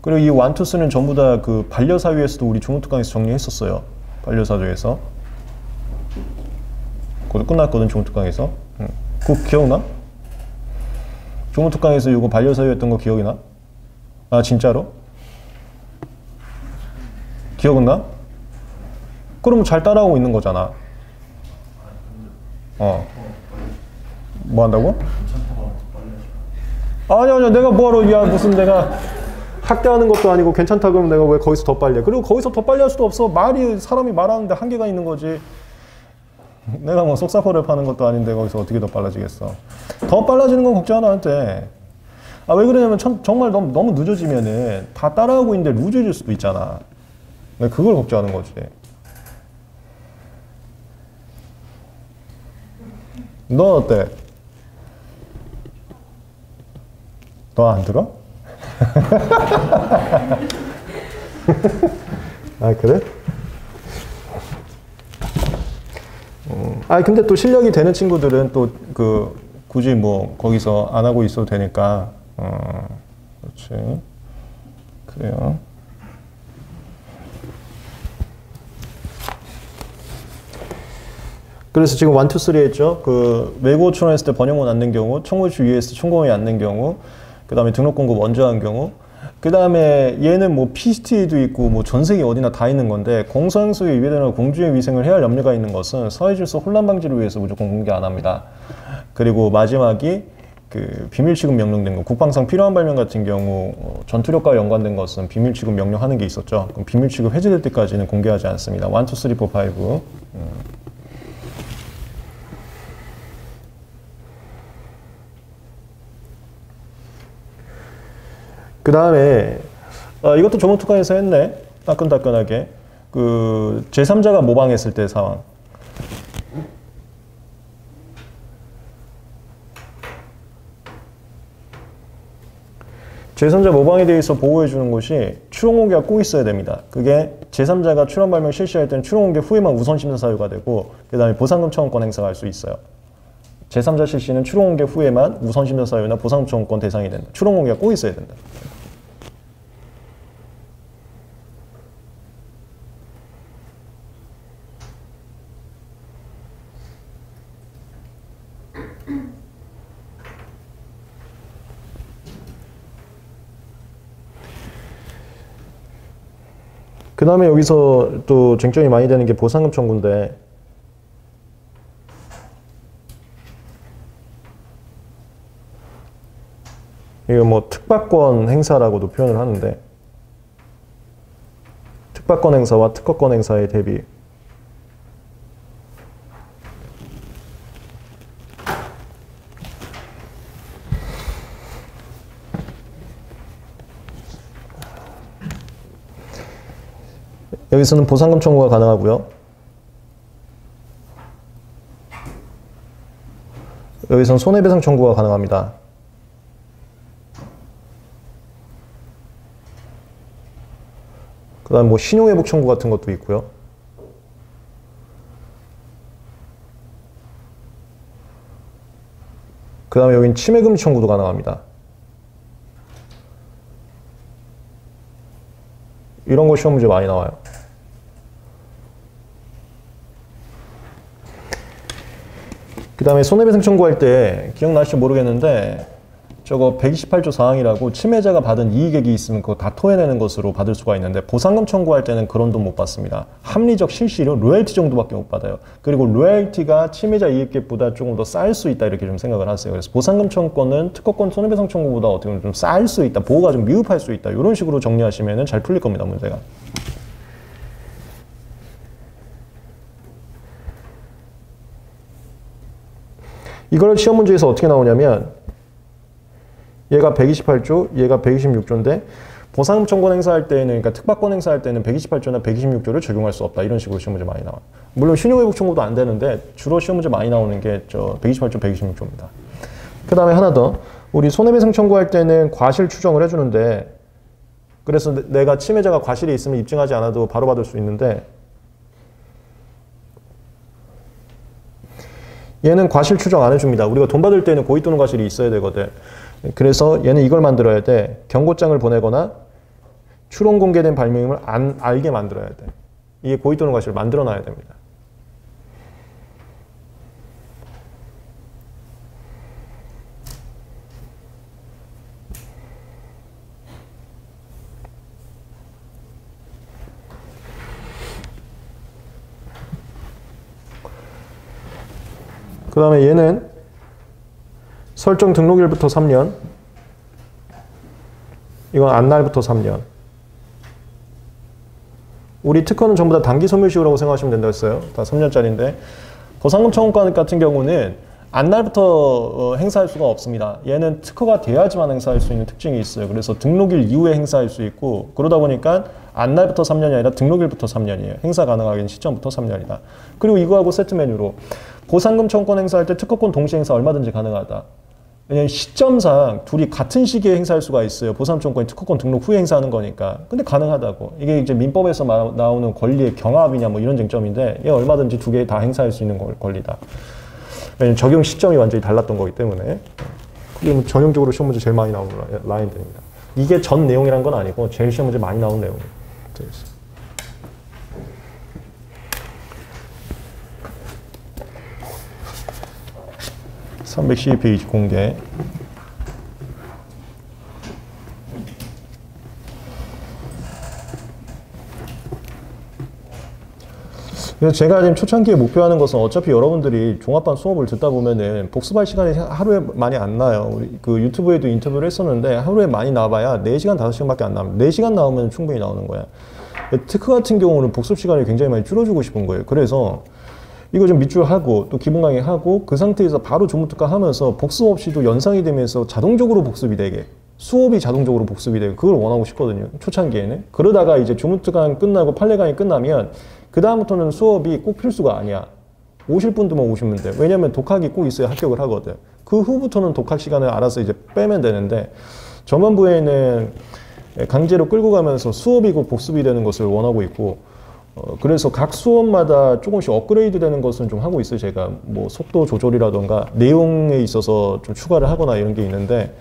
그리고 이 1, 2, 3는 전부 다 그 반려사유에서도 우리 조문특강에서 정리했었어요. 반려사유에서. 그것도 끝났거든, 조문특강에서. 그거 기억나? 조문특강에서 이거 반려사유였던 거 기억이 나? 아, 진짜로? 기억은 나? 그러면 잘 따라오고 있는 거잖아. 뭐 한다고? 아니야, 내가 뭐하러, 야, 무슨 내가 학대하는 것도 아니고 괜찮다 그러면 내가 왜 거기서 더 빨리 해? 그리고 거기서 더 빨리 할 수도 없어. 사람이 말하는데 한계가 있는 거지. 내가 뭐 속사포를 파는 것도 아닌데 거기서 어떻게 더 빨라지겠어. 더 빨라지는 건 걱정 안 돼. 왜 그러냐면 정말 너무 늦어지면은 다 따라하고 있는데 루즈해질 수도 있잖아. 내가 그걸 걱정하는 거지. 너 어때? 너 안 들어? 아, 그래? 근데 또 실력이 되는 친구들은 또 굳이 뭐 거기서 안 하고 있어도 되니까. 그렇지. 그래요. 그래서 지금 1, 2, 3 했죠. 외국어 출원했을 때 번역문 안 낸 경우, 청구시 위에서 총공이 안 낸 경우, 그 다음에 등록 공고 먼저 한 경우, 그 다음에 얘는 뭐 PCT도 있고 뭐 전 세계 어디나 다 있는 건데 공소행석에 위배되는 공주의 위생을 해야 할 염려가 있는 것은 사회질서 혼란 방지를 위해서 무조건 공개 안 합니다. 그리고 마지막이 비밀 취급 명령된 거, 국방상 필요한 발명 같은 경우 전투력과 연관된 것은 비밀 취급 명령하는 게 있었죠. 그럼 비밀 취급 해제될 때까지는 공개하지 않습니다. 1, 2, 3, 4, 5. 그 다음에 이것도 조문 특강에서 했네. 따끈따끈하게. 제3자가 모방했을 때 상황. 제3자 모방에 대해서 보호해 주는 곳이 추론 공개가 꼭 있어야 됩니다. 그게 제3자가 추론 발명 실시할 때는 추론 공개 후에만 우선 심사 사유가 되고, 그 다음에 보상금 청구권 행사가 할 수 있어요. 제3자 실시는 추론 공개 후에만 우선 심사 사유나 보상금 청구권 대상이 된다. 추론 공개가 꼭 있어야 된다. 그 다음에 여기서 또 쟁점이 많이 되는 게 보상금 청구인데, 이거 뭐 특박권 행사라고도 표현을 하는데, 특박권 행사와 특허권 행사의 대비. 여기서는 보상금 청구가 가능하고요. 여기서는 손해배상 청구가 가능합니다. 그 다음 뭐 신용회복 청구 같은 것도 있고요. 그 다음에 여기는 침해금지 청구도 가능합니다. 이런 거 시험 문제 많이 나와요. 그 다음에 손해배상 청구할 때 기억나실지 모르겠는데 저거 128조 사항이라고 침해자가 받은 이익액이 있으면 그거 다 토해내는 것으로 받을 수가 있는데 보상금 청구할 때는 그런 돈 못 받습니다. 합리적 실시료, 로열티 정도밖에 못 받아요. 그리고 로열티가 침해자 이익액보다 조금 더 쌀 수 있다 이렇게 좀 생각을 하세요. 그래서 보상금 청구권은 특허권 손해배상 청구보다 어떻게 보면 좀 쌀 수 있다, 보호가 좀 미흡할 수 있다 이런 식으로 정리하시면 잘 풀릴 겁니다, 문제가. 이걸 시험 문제에서 어떻게 나오냐면 얘가 128조, 얘가 126조인데 보상금 청구 행사할 때는, 그러니까 특박권 행사할 때는 128조나 126조를 적용할 수 없다. 이런 식으로 시험 문제 많이 나와요. 물론 신용회복 청구도 안 되는데 주로 시험 문제 많이 나오는 게 128조, 126조입니다. 그 다음에 하나 더. 우리 손해배상 청구할 때는 과실 추정을 해주는데, 그래서 내가 침해자가 과실이 있으면 입증하지 않아도 바로 받을 수 있는데, 얘는 과실 추정 안 해줍니다. 우리가 돈 받을 때는 고의 또는 과실이 있어야 되거든. 그래서 얘는 이걸 만들어야 돼. 경고장을 보내거나 추론 공개된 발명임을 알게 만들어야 돼. 이게 고의 또는 과실을 만들어 놔야 됩니다. 그 다음에 얘는 설정 등록일부터 3년. 이건 안날부터 3년. 우리 특허는 전부 다 단기 소멸시효라고 생각하시면 된다고 했어요. 다 3년짜리인데 보상금 청구권 같은 경우는 안날부터 행사할 수가 없습니다. 얘는 특허가 돼야지만 행사할 수 있는 특징이 있어요. 그래서 등록일 이후에 행사할 수 있고 그러다 보니까 안날부터 3년이 아니라 등록일부터 3년이에요. 행사 가능하긴 시점부터 3년이다. 그리고 이거하고 세트 메뉴로 보상금 청구권 행사할 때 특허권 동시 행사 얼마든지 가능하다. 왜냐면 시점상 둘이 같은 시기에 행사할 수가 있어요. 보상금 청구권이 특허권 등록 후에 행사하는 거니까. 근데 가능하다고. 이게 이제 민법에서 나오는 권리의 경합이냐 뭐 이런 쟁점인데 얘 얼마든지 두 개 다 행사할 수 있는 권리다. 왜냐면 적용 시점이 완전히 달랐던 거기 때문에. 그게 뭐 전형적으로 시험 문제 제일 많이 나오는 라인들입니다. 이게 전 내용이란 건 아니고 제일 시험 문제 많이 나오는 내용이에요. 312페이지 공개. 그래서 제가 지금 초창기에 목표하는 것은 어차피 여러분들이 종합반 수업을 듣다 보면은 복습할 시간이 하루에 많이 안 나요. 우리 그 유튜브에도 인터뷰를 했었는데 하루에 많이 나와봐야 4시간, 5시간밖에 안 나옵니다. 4시간 나오면 충분히 나오는 거야. 특허 같은 경우는 복습 시간이 굉장히 많이 줄여주고 싶은 거예요. 그래서 이거 좀 밑줄 하고 또 기본 강의 하고 그 상태에서 바로 조문특강 하면서 복습 없이도 연상이 되면서 자동적으로 복습이 되게 수업이 자동적으로 복습이 되고 그걸 원하고 싶거든요. 초창기에는. 그러다가 이제 조문특강 끝나고 판례 강의 끝나면 그 다음부터는 수업이 꼭 필수가 아니야. 오실 분들만 오시면 돼. 왜냐면 독학이 꼭 있어야 합격을 하거든. 그 후부터는 독학 시간을 알아서 이제 빼면 되는데 전반부에는 강제로 끌고 가면서 수업이 꼭 복습이 되는 것을 원하고 있고 그래서 각 수업마다 조금씩 업그레이드 되는 것은 좀 하고 있어요. 제가 뭐 속도 조절이라던가 내용에 있어서 좀 추가를 하거나 이런 게 있는데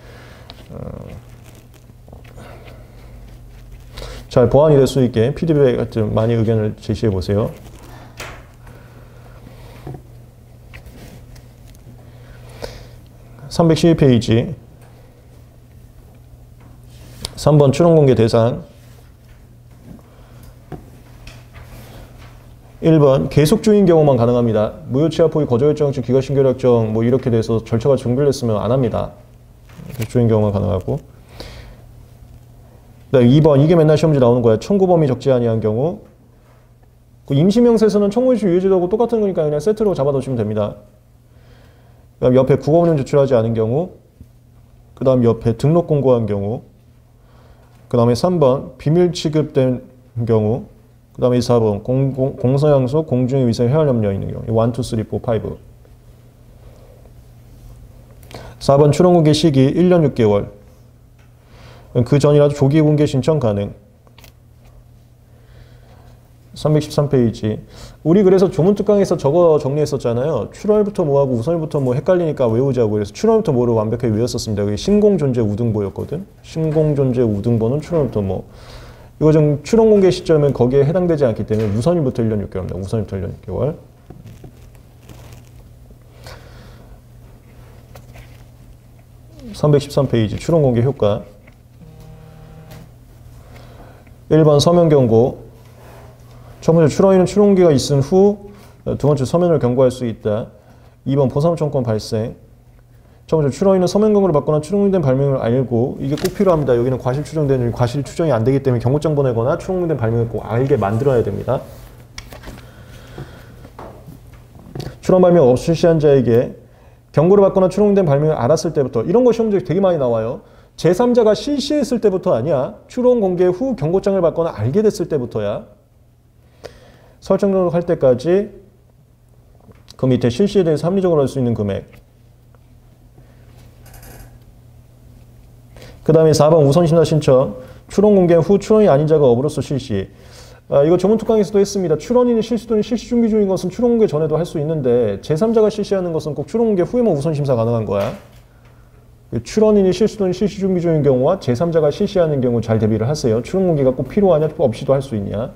잘 보완이 될 수 있게 피드백 좀 많이 의견을 제시해 보세요. (312페이지) 3번 추론공개 대상 1번 계속주인 경우만 가능합니다. 무효치하포의 거저혈증, 기가신결약증 뭐 이렇게 돼서 절차가 종결됐으면 안 합니다. 계속주인 경우만 가능하고 2번 이게 맨날 시험지 나오는 거야. 청구 범위 적지 아니한 경우 그 임시명세서는 청구일시 유예제도하고 똑같은 거니까 그냥 세트로 잡아두시면 됩니다. 그 다음 옆에 국어원형 제출하지 않은 경우 그 다음 옆에 등록 공고한 경우 그 다음에 3번 비밀 취급된 경우 그 다음에 4번 공서양소 공중의 위생 회원 염려 있는 경우 1, 2, 3, 4, 5 4번 추론공개 시기 1년 6개월 그 전이라도 조기 공개 신청 가능 313페이지 우리 그래서 조문특강에서 저거 정리했었잖아요. 출월부터 뭐하고 우선일부터 뭐 헷갈리니까 외우자고 그래서 출월부터 뭐를 완벽하게 외웠었습니다. 그게 신공존재 우등보였거든. 신공존재 우등보는 출월부터 뭐 이거 좀 추론공개 시점은 거기에 해당되지 않기 때문에 우선일부터 1년 6개월입니다. 우선일부터 1년 6개월 313페이지 추론공개 효과 1번 서면 경고 첫 번째 출원인은 출원기가 있은 후 두 번째 서면을 경고할 수 있다. 2번 보상청권 발생 첫 번째 출원인은 서면 경고를 받거나 출원된 발명을 알고 이게 꼭 필요합니다. 여기는 과실 추정되는 과실 추정이 안 되기 때문에 경고장 보내거나 출원된 발명을 꼭 알게 만들어야 됩니다. 출원 발명 없이 실시한 자에게 경고를 받거나 출원된 발명을 알았을 때부터 이런 거 시험 문제 되게 많이 나와요. 제3자가 실시했을 때부터 아니야. 추론 공개 후 경고장을 받거나 알게 됐을 때부터야. 설정 등록할 때까지 그 밑에 실시에 대해서 합리적으로 할 수 있는 금액. 그 다음에 4번 우선심사 신청. 추론 공개 후 추론이 아닌 자가 업으로서 실시. 이거 조문특강에서도 했습니다. 출원인이 실시 또는 실시 준비 중인 것은 추론 공개 전에도 할 수 있는데 제3자가 실시하는 것은 꼭 추론 공개 후에만 우선심사 가능한 거야. 출원인이 실시 또는 실시 준비 중인 경우와 제3자가 실시하는 경우 잘 대비를 하세요. 출원 공개가 꼭 필요하냐 없이도 할 수 있냐.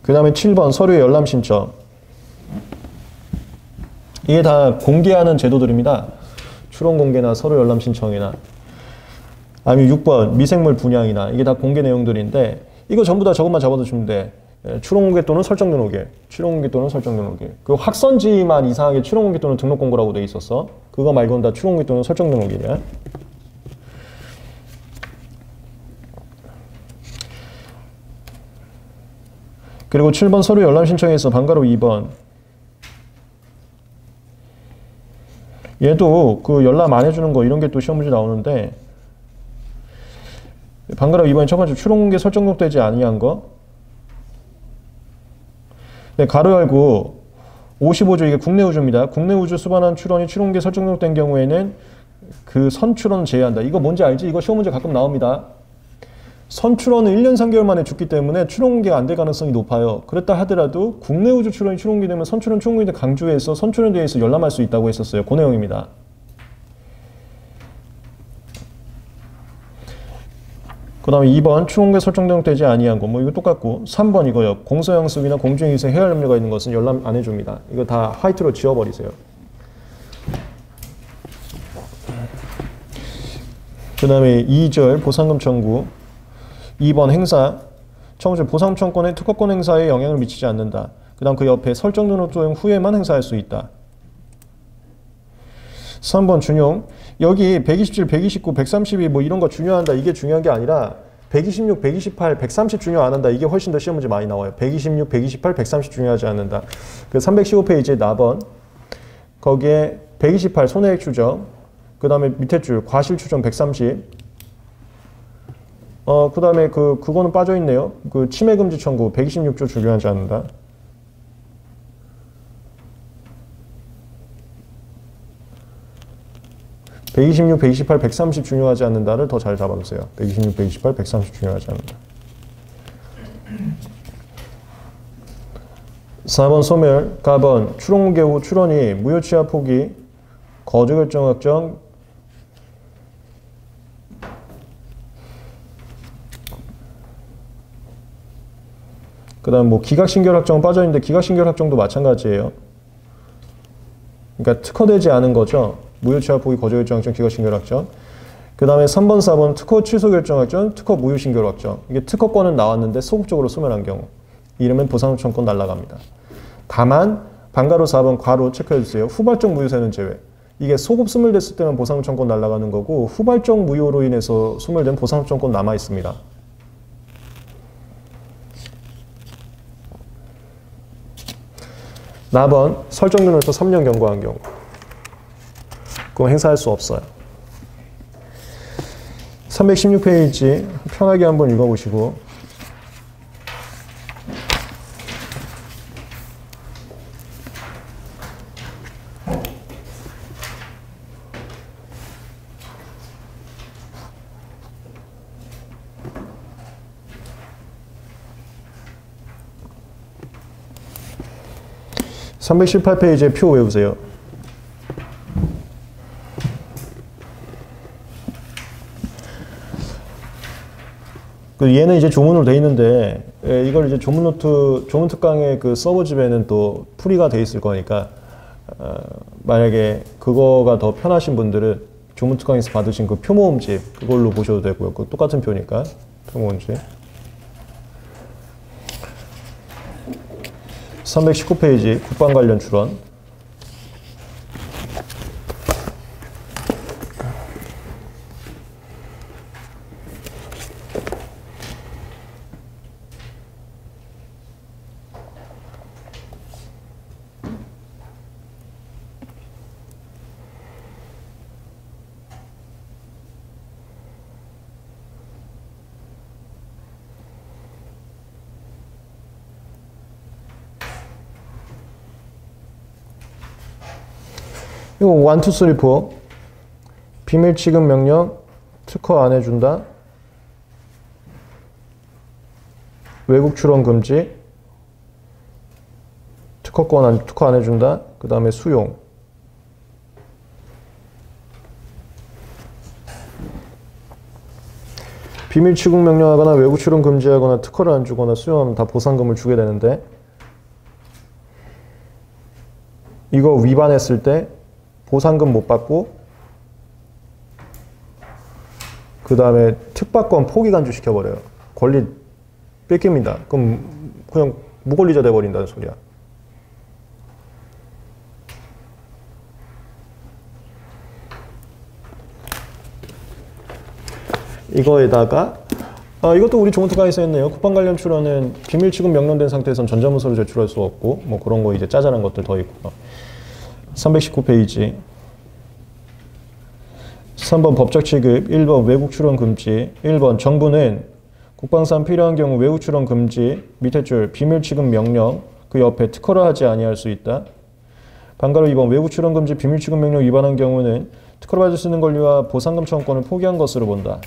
그 다음에 7번 서류의 열람 신청. 이게 다 공개하는 제도들입니다. 출원 공개나 서류 열람 신청이나 아니면 6번 미생물 분양이나 이게 다 공개 내용들인데 이거 전부 다 저것만 잡아두시면 돼. 출원공개 또는 설정 등록일. 출원공개 또는 설정 등록일. 그 확선지만 이상하게 출원공개 또는 등록 공고라고 돼 있었어. 그거 말고는 다 출원공개 또는 설정 등록일이야. 그리고 7번 서류 열람 신청에서 방가로 2번. 얘도 그 열람 안 해주는 거 이런 게 또 시험 문제 나오는데 방가로 2번이 첫 번째 출원공개 설정 등록되지 아니한 거. 네, 가로 열고 55조 이게 국내 우주입니다. 국내 우주 수반한 출원이 출원공개 설정 등록된 경우에는 그 선출원은 제외한다. 이거 뭔지 알지? 이거 시험 문제 가끔 나옵니다. 선출원은 1년 3개월 만에 죽기 때문에 출원공개가 안 될 가능성이 높아요. 그랬다 하더라도 국내 우주 출원이 출원공개 되면 선출원 출원공개 강조해서 선출원에 대해서 열람할 수 있다고 했었어요. 그 내용입니다. 그 다음에 2번 출원공개 설정 등록되지 아니한 거 뭐 이거 똑같고 3번 이거요. 공소영습이나 공중위생 해할 염려가 있는 것은 열람 안 해줍니다. 이거 다 화이트로 지워버리세요. 그 다음에 2절 보상금 청구 2번 행사 청구 보상청권의 특허권 행사에 영향을 미치지 않는다. 그 다음 그 옆에 설정 등록 조정 후에만 행사할 수 있다. 3번 준용 여기 127, 129, 132 뭐 이런 거 중요한다. 이게 중요한 게 아니라 126, 128, 130 중요 안 한다. 이게 훨씬 더 시험 문제 많이 나와요. 126, 128, 130 중요하지 않는다. 그 315페이지에 4번 거기에 128 손해액 추정 그 다음에 밑에 줄 과실 추정 130 그 다음에 그거는 빠져있네요. 그 침해금지 청구 126조 중요하지 않는다. (126, 128, 130) 중요하지 않는다를 더 잘 잡아주세요. 126, 128, 130 중요하지 않는다. 4번 소멸, 가번 출원공개 후 출원이 무효취하 포기, 거주결정 확정, 그 다음 뭐 기각신결 확정은 빠져있는데 기각신결 확정도 마찬가지예요. 그러니까 특허되지 않은 거죠. 무효취하 포기 거주결정 확정 기각신결 확정. 그 다음에 3번 4번 특허 취소 결정 확정 특허 무효신결 확정. 이게 특허권은 나왔는데 소극적으로 소멸한 경우 이러면 보상청권 날아갑니다. 다만 방가로 4번 괄호 체크해주세요. 후발적 무효세는 제외. 이게 소급 소멸됐을 때만 보상청권 날아가는 거고 후발적 무효로 인해서 소멸된 보상청권 남아있습니다. 나번 설정 등록에서 3년 경과한 경우 그럼 행사할 수 없어요. 316페이지 편하게 한번 읽어보시고 (318페이지에) 표 외우세요. 얘는 이제 조문으로 돼 있는데 이걸 이제 조문 노트, 조문 특강의 그 서버집에는 또 풀이가 돼 있을 거니까 만약에 그거가 더 편하신 분들은 조문 특강에서 받으신 그 표모음집 그걸로 보셔도 되고요. 그 똑같은 표니까 표모음집. 319페이지 국방 관련 출원. 이거 1, 2, 3, 4 비밀 취급 명령 특허 안 해준다. 외국 출원 금지 특허 안 해준다. 그 다음에 수용 비밀 취급 명령하거나 외국 출원 금지하거나 특허를 안 주거나 수용하면 다 보상금을 주게 되는데 이거 위반했을 때 보상금 못 받고 그 다음에 특박권 포기 간주시켜버려요. 권리 뺏깁니다. 그럼 그냥 무권리자 돼버린다는 소리야. 이거에다가 이것도 우리 조문특강에서 했네요. 국방 관련 출원은 비밀 취급 명령된 상태에선 전자문서로 제출할 수 없고 뭐 그런 거 이제 짜잘한 것들 더 있고요. 319페이지 3번 법적 취급 1번 외국 출원 금지 1번 정부는 국방상 필요한 경우 외국 출원 금지 밑에 줄 비밀 취급 명령 그 옆에 특허를 하지 아니할 수 있다. 반가로 2번 외국 출원 금지 비밀 취급 명령 위반한 경우는 특허를 받을 수 있는 권리와 보상금 청구권을 포기한 것으로 본다.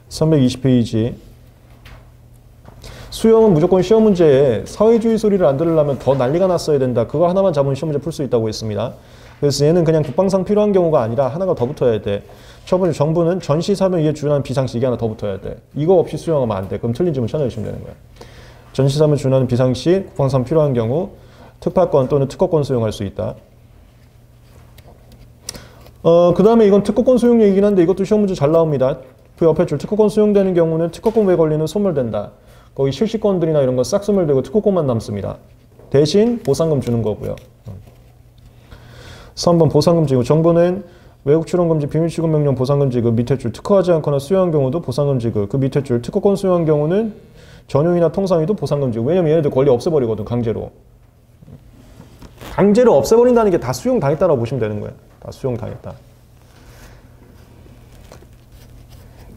320페이지 수영은 무조건 시험 문제에 사회주의 소리를 안 들으려면 더 난리가 났어야 된다. 그거 하나만 잡으면 시험 문제 풀 수 있다고 했습니다. 그래서 얘는 그냥 국방상 필요한 경우가 아니라 하나가 더 붙어야 돼. 첫 번째 정부는 전시 사면 이에 준하는 비상시 이게 하나 더 붙어야 돼. 이거 없이 수용하면 안 돼. 그럼 틀린 질문 찾아주시면 되는 거야. 전시 사면 준하는 비상시 국방상 필요한 경우 특파권 또는 특허권 수용할 수 있다. 그 다음에 이건 특허권 수용 얘기긴 한데 이것도 시험 문제 잘 나옵니다. 그 옆에 줄 특허권 수용되는 경우는 특허권 외 권리는 소멸된다. 거기 실시권들이나 이런 거 싹 소멸되고 특허권만 남습니다. 대신 보상금 주는 거고요. 3번 보상금 지급. 정부는 외국 출원 금지 비밀 취급 명령 보상금 지급 밑에 줄 특허하지 않거나 수용한 경우도 보상금 지급. 그 밑에 줄 특허권 수용한 경우는 전용이나 통상이도 보상금 지급. 왜냐면 얘네들 권리 없애버리거든 강제로. 강제로 없애버린다는 게 다 수용당했다라고 보시면 되는 거예요. 다 수용당했다.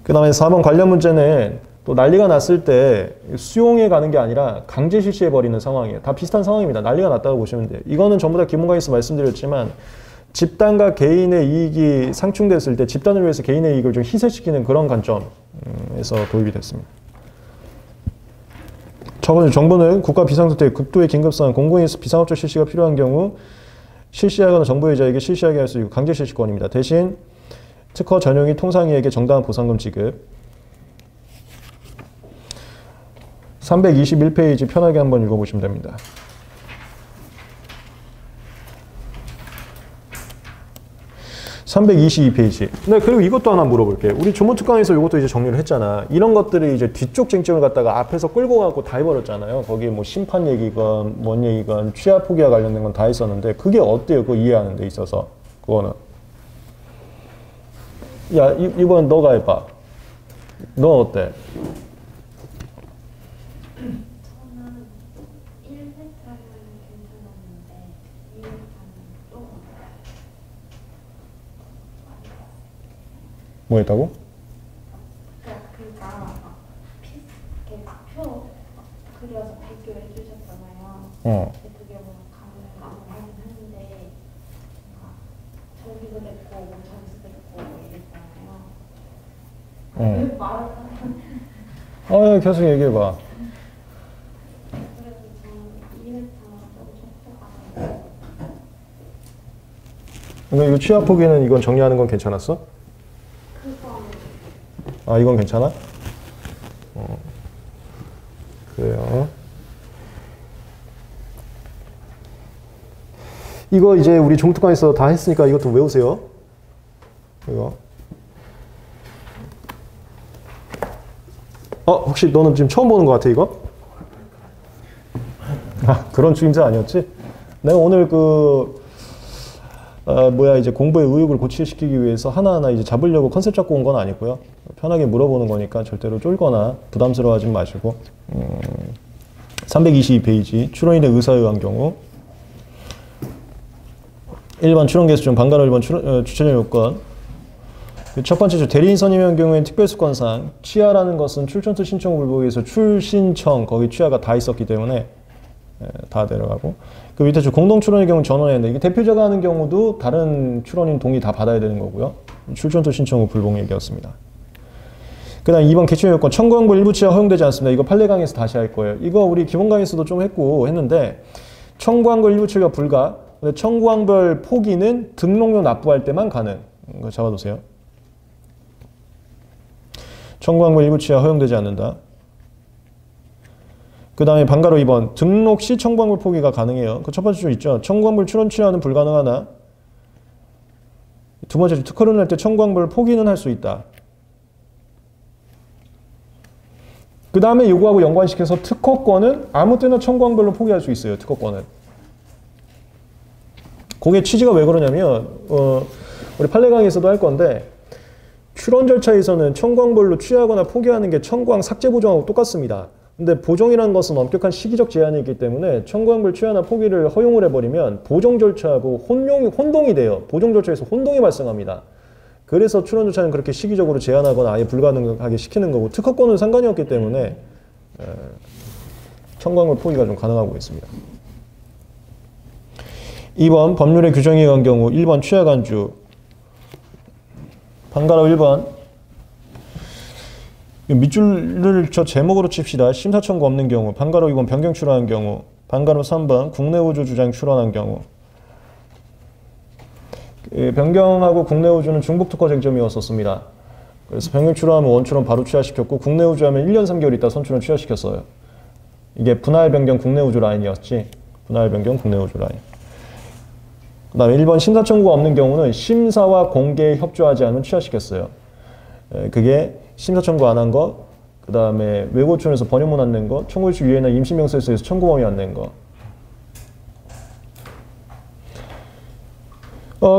그 다음에 4번 관련 문제는 또 난리가 났을 때 수용해 가는 게 아니라 강제 실시해버리는 상황이에요. 다 비슷한 상황입니다. 난리가 났다고 보시면 돼요. 이거는 전부 다 기본강의에서 말씀드렸지만 집단과 개인의 이익이 상충됐을 때 집단을 위해서 개인의 이익을 좀 희생시키는 그런 관점에서 도입이 됐습니다. 첫 번째, 정부는 국가 비상사태 극도의 긴급상황, 공공에서 비상업적 실시가 필요한 경우 실시하거나 정부 의자에게 실시하게 할 수 있고 강제 실시권입니다. 대신 특허 전용이 통상이에게 정당한 보상금 지급. 321페이지 편하게 한번 읽어보시면 됩니다. (322페이지) 네, 그리고 이것도 하나 물어볼게요. 우리 조문특강에서 이것도 이제 정리를 했잖아. 이런 것들이 이제 뒤쪽 쟁점을 갖다가 앞에서 끌고 가고 다 해버렸잖아요. 거기 뭐 심판 얘기건 뭔 얘기건 취하 포기와 관련된 건 다 했었는데 그게 어때요? 그거 이해하는 데 있어서 그거는. 야, 이번 너가 해봐. 너 어때? 저는 1회차는 괜찮았는데 2회차는 좀 뭐 했다고? 그러니까 이렇게 표 그려서 비교해 주셨잖아요. 어. 근데 그게 뭐 가능하긴 한데 저기도 됐고 뭐 저기도 됐고 이랬잖아요. 왜 말을 하면 계속 얘기해봐. 그래서 저는 2회차가 좀 적절하고 그러니까 이거 취하 포기는 이건 정리하는 건 괜찮았어? 그거 이건 괜찮아? 그래요. 이거 이제 우리 종특강에서 다 했으니까 이것도 외우세요. 이거. 혹시 너는 지금 처음 보는 것 같아, 이거? 그런 주임새 아니었지? 내가 오늘 이제 공부의 의욕을 고취시키기 위해서 하나하나 이제 잡으려고 컨셉 잡고 온 건 아니고요. 편하게 물어보는 거니까 절대로 쫄거나 부담스러워하지 마시고. 322페이지 출원인의 의사에 의한 경우 1번 출원 개수 중 반가로 1번 주체적 요건. 첫 번째 주 대리인 선임의 경우에는 특별수건상 취하라는 것은 출전투 신청 불복에서 출신청 거기 취하가 다 있었기 때문에 다 내려가고 그 밑에 주 공동 출원의 경우 전원했는데 이게 대표자가 하는 경우도 다른 출원인 동의 다 받아야 되는 거고요. 출전투 신청 후 불복 얘기였습니다. 그 다음 2번 개최 요건 청구항부 일부 취하 허용되지 않습니다. 이거 판례 강의에서 다시 할 거예요. 이거 우리 기본 강의에서도 좀 했는데 청구항부 일부 취하 불가. 근데 청구항별 포기는 등록료 납부할 때만 가능. 이거 잡아두세요. 청구항부 일부 취하 허용되지 않는다. 그 다음에 반가로 2번 등록 시 청구항부 포기가 가능해요. 그 첫 번째 줄 있죠. 청구항부 출원 취하는 불가능하나 두 번째, 특허를 낼 때 청구항별로 포기는 할 수 있다. 그 다음에 요거하고 연관시켜서 특허권은 아무 때나 청구항별로 포기할 수 있어요. 특허권은. 그게 취지가 왜 그러냐면 우리 판례 강의에서도 할 건데 출원 절차에서는 청구항별로 취하거나 포기하는 게 청구항 삭제 보정하고 똑같습니다. 근데 보정이라는 것은 엄격한 시기적 제한이 있기 때문에 청구항별 취하나 포기를 허용을 해버리면 보정 절차하고 혼동이 돼요. 보정 절차에서 혼동이 발생합니다. 그래서 출원 절차는 그렇게 시기적으로 제한하거나 아예 불가능하게 시키는 거고 특허권은 상관이 없기 때문에 청구항별 포기가 좀 가능하고 있습니다. 2번 법률의 규정에 의한 경우 1번 취하 간주 번갈아 1번 밑줄을 저 제목으로 칩시다. 심사 청구 없는 경우 번갈아 2번 변경 출원한 경우 번갈아 3번 국내 우주 주장 출원한 경우 변경하고 국내 우주는 중복 특허 쟁점이었었습니다. 그래서 변경 출원하면 원출원 바로 취하시켰고 국내 우주하면 1년 3개월 있다 선출원 취하시켰어요. 이게 분할 변경 국내 우주 라인이었지. 분할 변경 국내 우주 라인. 그 다음에 1번 심사 청구가 없는 경우는 심사와 공개에 협조하지 않으면 취하시켰어요. 그게 심사 청구 안 한 거, 그 다음에 외고촌에서 번역문 안 낸 거, 청구일시 유예나 임시명세서에서 청구범위 안 낸 거.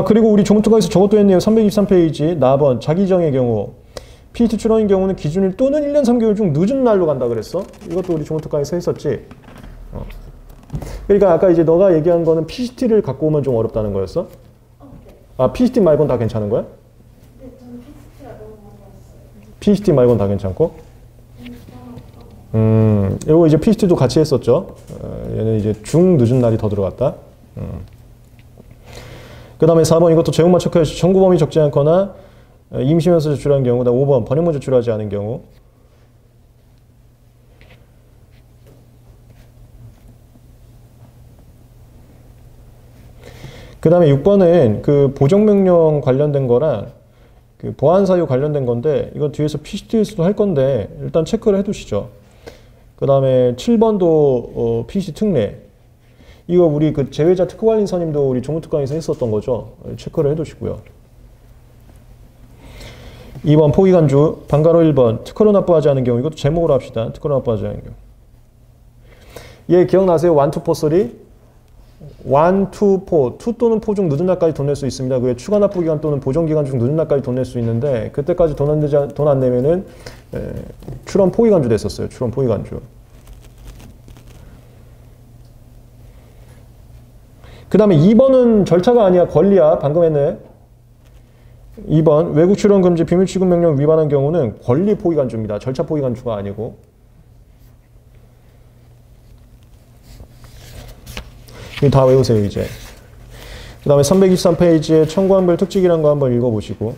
그리고 우리 조문특강에서 저것도 했네요. 323페이지 나번 자기정의 경우 PhD 출원인 경우는 기준일 또는 1년 3개월 중 늦은 날로 간다 그랬어. 이것도 우리 조문특강에서 했었지. 그러니까 아까 이제 너가 얘기한 거는 PCT를 갖고 오면 좀 어렵다는 거였어? 네. 아, PCT 말고는 다 괜찮은 거야? 네, 저는 PCT가 너무 어려웠어요. PCT 말고는 다 괜찮고? 이거 이제 PCT도 같이 했었죠. 얘는 이제 중 늦은 날이 더 들어갔다. 그 다음에 4번 이것도 제목만 체크해야지. 청구범위 적지 않거나 임시면서 제출한 경우. 그다음 5번 번역문 제출하지 않은 경우. 그 다음에 6번은 그 보정명령 관련된 거랑 그 보안사유 관련된 건데 이거 뒤에서 PCT에서도 할 건데 일단 체크를 해두시죠. 그 다음에 7번도 PC 특례. 이거 우리 그 제외자 특허관리사님도 우리 조문특강에서 했었던 거죠. 체크를 해두시고요. 2번 포기간주 번갈아 1번 특허로 납부하지 않은 경우. 이것도 제목으로 합시다. 특허로 납부하지 않은 경우. 얘 기억나세요? 1, 2, 4, 3? 1, 2, 4, 2 또는 4 중 늦은 날까지 돈 낼 수 있습니다. 그게 추가 납부 기간 또는 보정 기간 중 늦은 날까지 돈 낼 수 있는데 그때까지 돈 안 내면은 출원 포기 간주 됐었어요. 출원 포기 간주. 그 다음에 2번은 절차가 아니야. 권리야. 방금 했네. 2번 외국 출원 금지 비밀 취급 명령 위반한 경우는 권리 포기 간주입니다. 절차 포기 간주가 아니고. 이거 다 외우세요, 이제. 그 다음에 323페이지에 청구항별 특징이란 거 한번 읽어보시고.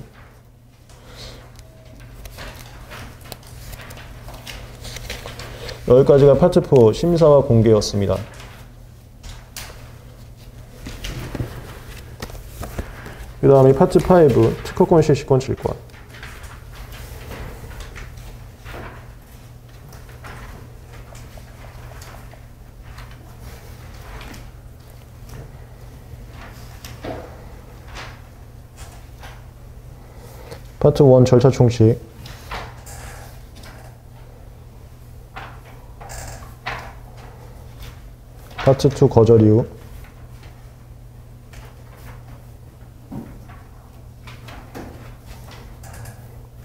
여기까지가 파트 4 심사와 공개였습니다. 그 다음에 파트 5 특허권 실시권 질권. 파트 1 절차 총칙. 파트 2 거절 이유.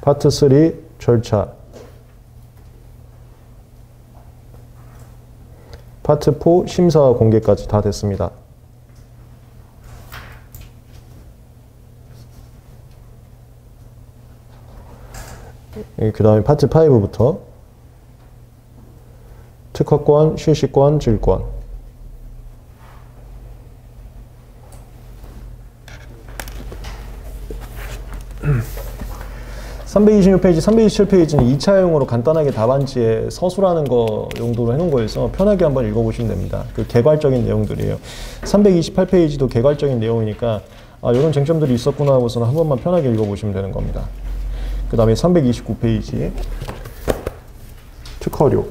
파트 3 절차. 파트 4 심사와 공개까지 다 됐습니다. 그 다음에 파트 5부터 특허권, 실시권, 질권. (326페이지) 327페이지는 2차용으로 간단하게 답안지에 서술하는 거 용도로 해놓은 거여서 편하게 한번 읽어보시면 됩니다. 그 개괄적인 내용들이에요. 328페이지도 개괄적인 내용이니까 이런 쟁점들이 있었구나 하고서는 한 번만 편하게 읽어보시면 되는 겁니다. 그 다음에 329페이지 특허료.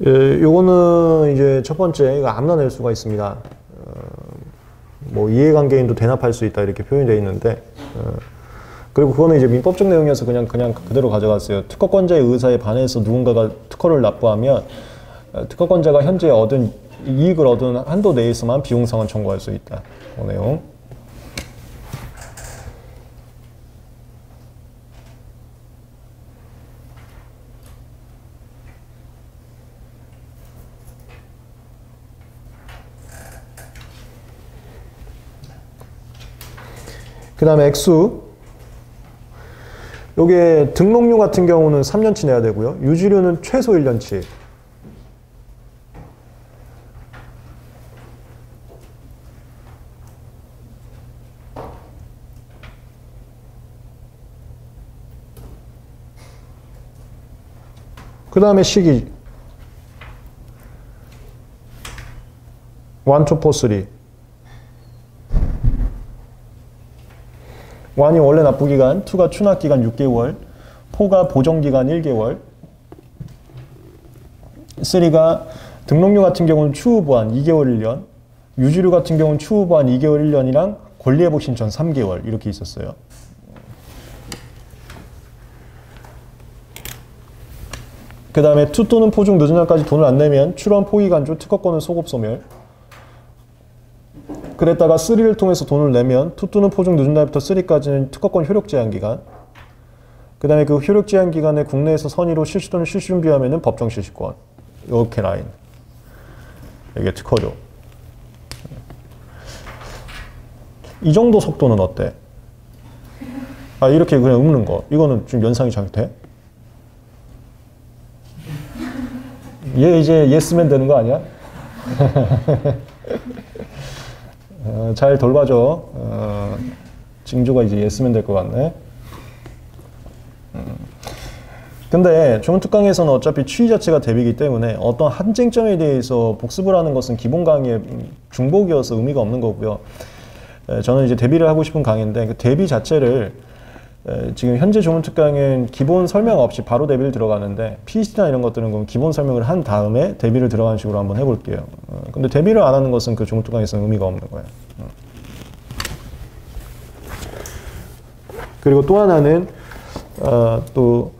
요거는 이제 첫 번째, 이거 아무나 낼 수가 있습니다. 뭐 이해관계인도 대납할 수 있다 이렇게 표현이 되어 있는데, 그리고 그거는 이제 민법적 내용이어서 그냥 그대로 가져갔어요. 특허권자의 의사에 반해서 누군가가 특허를 납부하면 특허권자가 현재 이익을 얻은 한도 내에서만 비용상환 청구할 수 있다. 그 내용. 그 다음에 액수. 요게 등록료 같은 경우는 3년치 내야 되고요. 유지료는 최소 1년치. 그 다음에 시기. 1, 2, 4, 3. 1이 원래 납부기간, 2가 추납기간 6개월, 4가 보정기간 1개월, 3가 등록료 같은 경우는 추후 보완 2개월 1년, 유지료 같은 경우는 추후 보완 2개월 1년이랑 권리회복 신청 3개월 이렇게 있었어요. 그 다음에 2 또는 4 중 늦은 날까지 돈을 안 내면 출원 포기 간주 특허권은 소급 소멸. 그랬다가 3를 통해서 돈을 내면 2 또는 4 중 늦은 날부터 3까지는 특허권 효력 제한 기간. 그 다음에 그 효력 제한 기간에 국내에서 선의로 실시 또는 실시 준비하면은 법정 실시권. 이렇게 라인. 이게 특허료. 이 정도 속도는 어때? 아, 이렇게 그냥 읊는 거. 이거는 좀 연상이 잘 돼? 얘 이제 예스맨 되는 거 아니야? 잘 돌봐줘. 징조가 이제 예스맨 될 것 같네. 근데 조문특강에서는 어차피 취의 자체가 대비이기 때문에 어떤 한쟁점에 대해서 복습을 하는 것은 기본 강의의 중복이어서 의미가 없는 거고요. 저는 이제 대비를 하고 싶은 강의인데 그 대비 자체를 지금 현재 조문특강은 기본 설명 없이 바로 대비를 들어가는데 PC나 이런 것들은 그럼 기본 설명을 한 다음에 대비를 들어가는 식으로 한번 해볼게요. 근데 대비를 안 하는 것은 그 조문특강에서는 의미가 없는 거예요. 그리고 또 하나는 또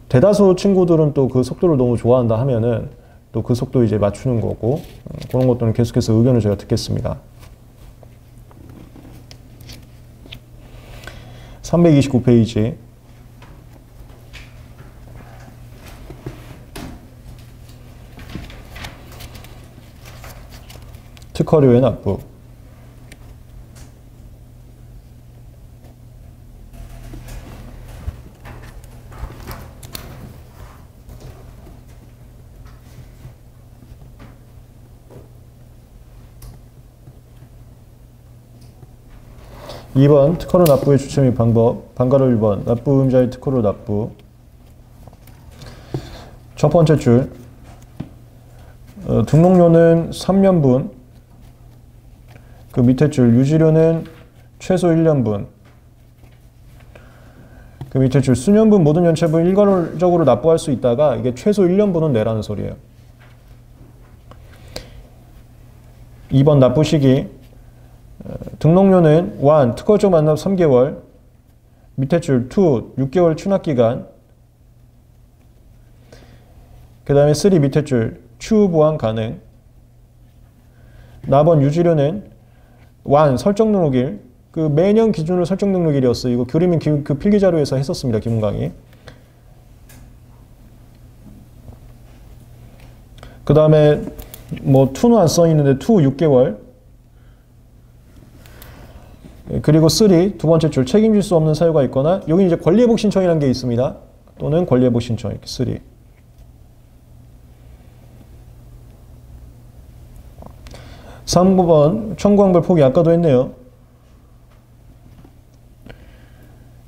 대다수 친구들은 또 그 속도를 너무 좋아한다 하면은 또 그 속도 이제 맞추는 거고 그런 것들은 계속해서 의견을 제가 듣겠습니다. 329페이지. 특허료의 납부. (2번) 특허료 납부의 주체 및 방법. 방가로 1번 납부 의무자의 특허료 납부. 첫 번째 줄 등록료는 3년분. 그 밑에 줄 유지료는 최소 1년분. 그 밑에 줄 수년분 모든 연체분 일괄적으로 납부할 수 있다가 이게 최소 1년분은 내라는 소리예요. 2번 납부 시기. 등록료는 1. 특허적 만납 3개월. 밑에 줄 2. 6개월 추납기간. 그 다음에 3. 밑에 줄 추후 보완 가능. 4번 유지료는 1. 설정 등록일. 그 매년 기준으로 설정 등록일이었어요. 이거 교리민 그 필기자료에서 했었습니다. 기본 강의. 그 다음에 뭐 2는 안 써있는데 2. 6개월. 그리고 3, 두 번째 줄 책임질 수 없는 사유가 있거나 여기 이제 권리회복 신청이라는 게 있습니다. 또는 권리회복 신청 이렇게 3. 3번 청구환불 포기 아까도 했네요.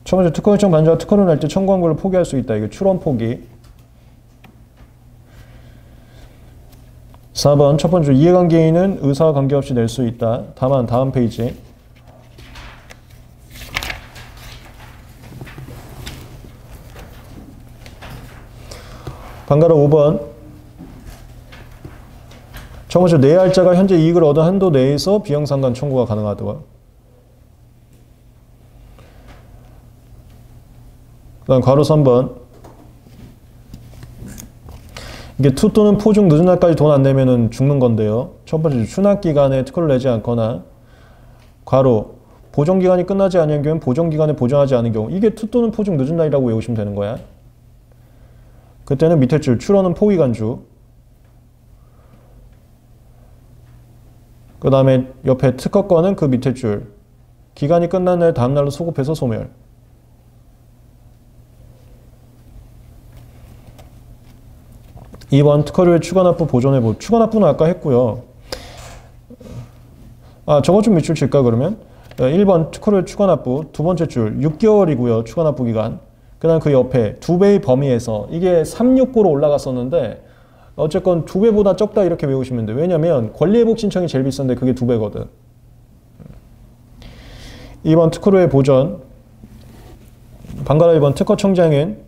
첫 번째 특허 요청 간주와 특허를 낼 때 청구환불을 포기할 수 있다. 이거 출원 포기. 4번 첫 번째 이해관계인은 의사와 관계없이 낼 수 있다. 다만 다음 페이지. 방가로 5번 첫 번째, 내할자가 현재 이익을 얻은 한도 내에서 비형상관 청구가 가능하다. 그 다음 괄호 3번. 이게 투 또는 포 중 늦은 날까지 돈 안 내면은 죽는 건데요. 첫 번째, 추납기간에 특허를 내지 않거나 괄호 보정기간이 끝나지 않은 경우는 보정기간에 보정하지 않은 경우. 이게 투 또는 포 중 늦은 날이라고 외우시면 되는 거야. 그때는 밑에 줄 출원은 포기간주. 그 다음에 옆에 특허권은 그 밑에 줄 기간이 끝난 날 다음 날로 소급해서 소멸. (2번) 특허료의 추가납부 보존회부. 추가납부는 아까 했고요. 저거 좀 밑줄 칠까 그러면? 1번 특허료의 추가납부. 두 번째 줄 6개월이고요. 추가납부 기간. 그 다음 그 옆에 2배의 범위에서 이게 369로 올라갔었는데 어쨌건 2배보다 적다 이렇게 외우시면 돼요. 왜냐면 권리회복 신청이 제일 비싼데 그게 2배거든. 2번 특허료의 보전. 반가라 1번 특허청장은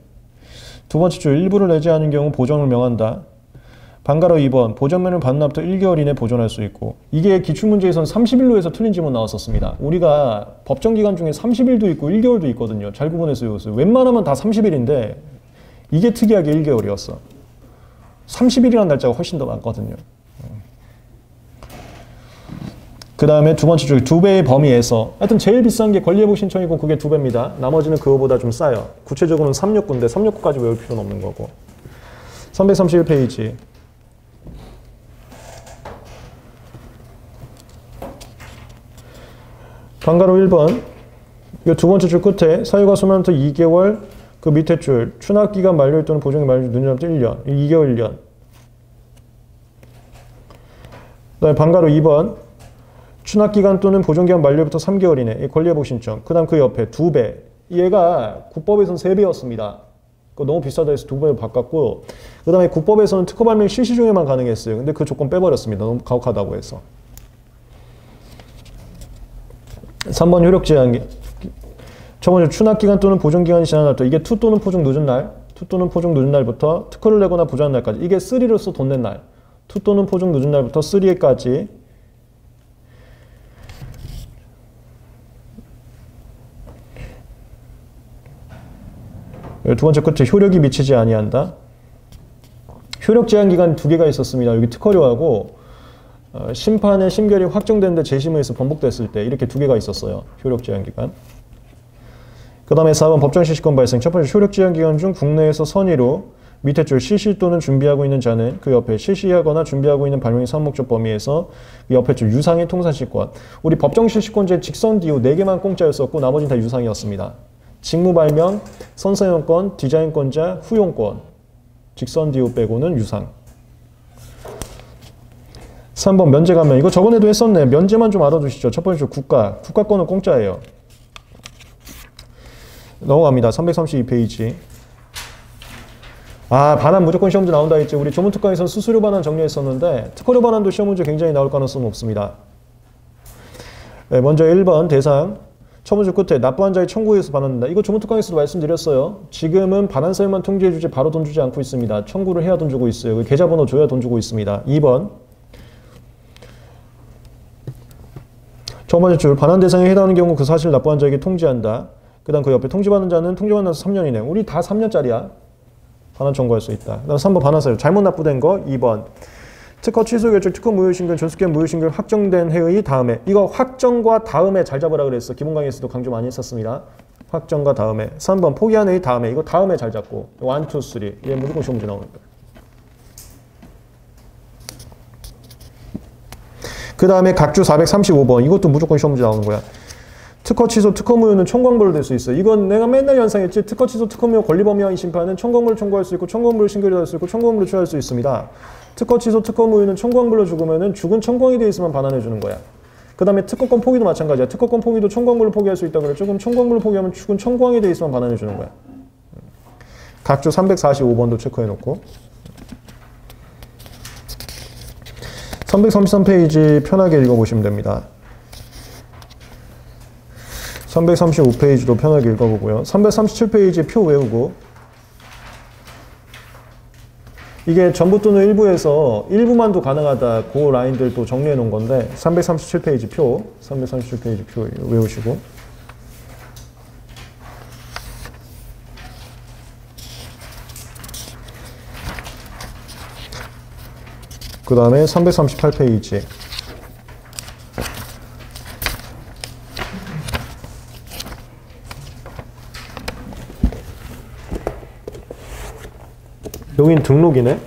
두 번째 줄 일부를 내지 않은 경우 보전을 명한다. 반가로 2번 보전면을 받는 날부터 1개월 이내 보존할 수 있고. 이게 기출문제에서는 30일로 해서 틀린 지문 나왔었습니다. 우리가 법정기간 중에 30일도 있고 1개월도 있거든요. 잘 구분해서 외웠어요. 웬만하면 다 30일인데 이게 특이하게 1개월이었어. 30일이라는 날짜가 훨씬 더 많거든요. 그 다음에 두 번째 줄 2배의 범위에서 하여튼 제일 비싼 게 권리회복 신청이고 그게 2배입니다. 나머지는 그거보다 좀 싸요. 구체적으로는 369인데 369까지 외울 필요는 없는 거고. 331페이지. 반가로 1번. 이 두 번째 줄 끝에 사유가 소멸부터 2개월, 그 밑에 줄 추납기간 만료일 또는 보정이 만료일 늦은 날부터 1년, 2개월 1년. 그 다음에 반가로 2번. 추납기간 또는 보존기간 만료부터 3개월 이내 권리회복 신청. 그 다음 그 옆에 2배. 얘가 국법에서는 3배였습니다. 그거 너무 비싸다 해서 2배로 바꿨고, 그 다음에 국법에서는 특허 발명 실시 중에만 가능했어요. 근데 그 조건 빼버렸습니다. 너무 가혹하다고 해서. 3번 효력제한. 첫 번째 추납기간 또는 보존기간이 지난 날부터. 이게 투 또는 포 중 늦은 날. 투 또는 포 중 늦은 날부터 특허를 내거나 보존한 날까지. 이게 3로서 돈 낸 날. 투 또는 포 중 늦은 날부터 3회까지. 두 번째 끝에 효력이 미치지 아니한다. 효력 제한 기간 2개가 있었습니다. 여기 특허료하고 심판의 심결이 확정됐는데 재심에서 번복됐을 때 이렇게 2개가 있었어요. 효력 제한 기간. 그 다음에 4번 법정 실시권 발생. 첫 번째 효력 제한 기간 중 국내에서 선의로 밑에 줄 실시 또는 준비하고 있는 자는 그 옆에 실시하거나 준비하고 있는 발명의 사업목적 범위에서 그 옆에 줄 유상의 통산실권. 우리 법정 실시권제 직선 디오 4개만 공짜였었고 나머지는 다 유상이었습니다. 직무발명, 선사용권, 디자인권자, 후용권. 직선 디오 빼고는 유상. 3번 면제감면. 이거 저번에도 했었네. 면제만 좀 알아두시죠. 첫 번째 국가. 국가권은 공짜예요. 넘어갑니다. 332페이지. 반환 무조건 시험도 나온다 했지. 우리 조문특강에서 수수료 반환 정리했었는데 특허료 반환도 시험 문제 굉장히 나올 가능성은 높습니다. 네, 먼저 1번 대상. 첫 번째 끝에 납부한 자의 청구에서 반환된다. 이거 조문특강에서도 말씀드렸어요. 지금은 반환 사유만 통지해주지 바로 돈 주지 않고 있습니다. 청구를 해야 돈 주고 있어요. 계좌번호 줘야 돈 주고 있습니다. 2번. 첫 번째 줄 반환 대상에 해당하는 경우 그 사실을 납부한 자에게 통지한다. 그 다음 그 옆에 통지받는 자는 통지받는 나서 3년 이내. 우리 다 3년짜리야. 반환 청구할 수 있다. 그 다음 3번 반환 사유. 잘못 납부된 거 2번. 특허 취소 결정, 특허 무효신결, 존속기한 무효신결 확정된 해의 다음에. 이거 확정과 다음에 잘 잡으라 그랬어. 기본 강의에서도 강조 많이 했었습니다. 확정과 다음에. 3번 포기한 해의 다음에. 이거 다음에 잘 잡고. 1, 2, 3. 얘 무조건 시험 문제 나오는 거야. 그 다음에 각주 435번. 이것도 무조건 시험 문제 나오는 거야. 특허 취소, 특허 무효는 총괄벌로 될 수 있어요. 이건 내가 맨날 연상했지. 특허 취소, 특허 무효 권리범위화인 심판은 총괄벌을 청구할 수 있고 총괄벌을 신결이 할 수 있고 총괄벌을 취할 수 있습니다. 특허 취소, 특허 무효는 총괄벌로 죽으면은 죽은 청광이 돼 있으면 반환해 주는 거야. 그 다음에 특허권 포기도 마찬가지야. 특허권 포기도 총광벌로 포기할 수 있다 그랬죠. 그럼 총광벌로 포기하면 죽은 청광이 돼 있으면 반환해 주는 거야. 각주 345번도 체크해 놓고. 333페이지 편하게 읽어보시면 됩니다. 335페이지도 편하게 읽어보고요. 337페이지 표 외우고 이게 전부 또는 일부에서 일부만도 가능하다. 그 라인들 또 정리해 놓은 건데 337페이지 표, 337페이지 표 외우시고 그 다음에 338페이지 여긴 등록이네.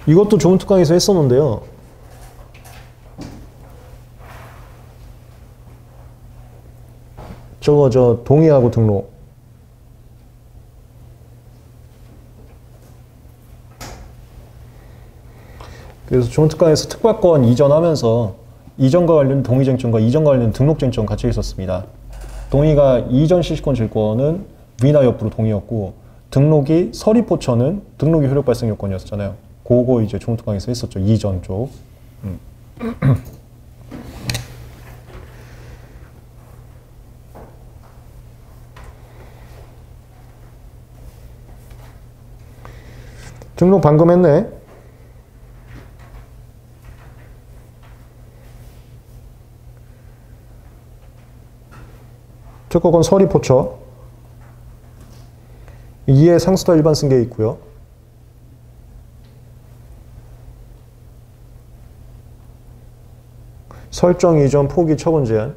이것도 좋은 특강에서 했었는데요. 저 동의하고 등록. 그래서 좋은 특강에서 특박권 이전하면서 이전과 관련 동의쟁점과 이전과 관련 등록쟁점 같이 있었습니다. 동의가 이전 실시권 질권은 위나 옆으로 동의였고 등록이 서리포처는 등록이 효력 발생 요건이었잖아요. 그거 이제 좋은 특강에서 했었죠. 이전 쪽. 등록 방금 했네. 특허권 서리포처 2에 상수다 일반 승계 있고요. 설정 이전 포기 처분 제한.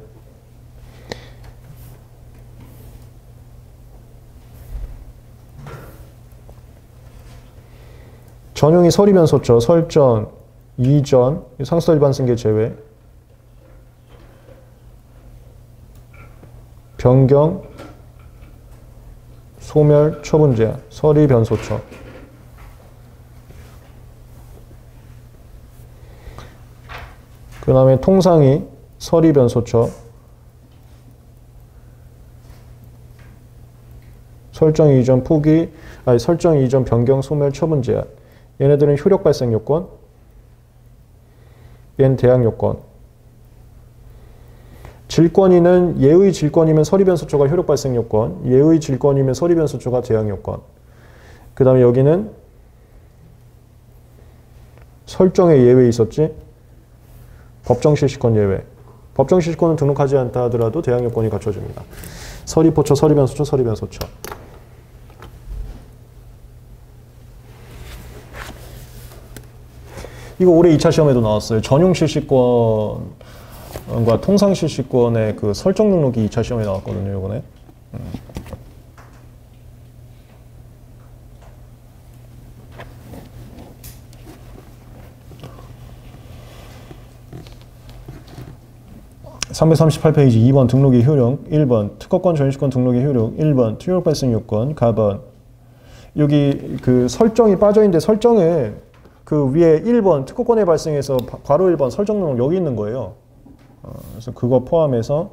전용이 서리변소처 설정 이전 상수다 일반 승계 제외. 변경, 소멸, 처분 제한, 서리 변소처. 그 다음에 통상이 서리 변소처. 설정 이전 포기, 설정 이전 변경, 소멸, 처분 제한. 얘네들은 효력 발생 요건, 얘는 대항 요건. 질권이는 예의 질권이면 서리변소처가 효력 발생 요건, 예의 질권이면 서리변소처가 대항 요건. 그 다음에 여기는 설정의 예외 있었지? 법정실시권 예외. 법정실시권은 등록하지 않다 하더라도 대항 요건이 갖춰집니다. 서리포처, 서리변소처, 서리변소처. 이거 올해 2차 시험에도 나왔어요. 전용실시권 과 통상실시권의 그 설정 등록이 2차 시험에 나왔거든요, 이번에. (338페이지) 2번 등록의 효력 1번 특허권 전시권 등록의 효력 1번 효력 발생 요건 가번. 여기 그 설정이 빠져있는데 설정에 그 위에 1번 특허권에 발생해서 괄호 1번 설정 등록 여기 있는 거예요. 그래서 그거 포함해서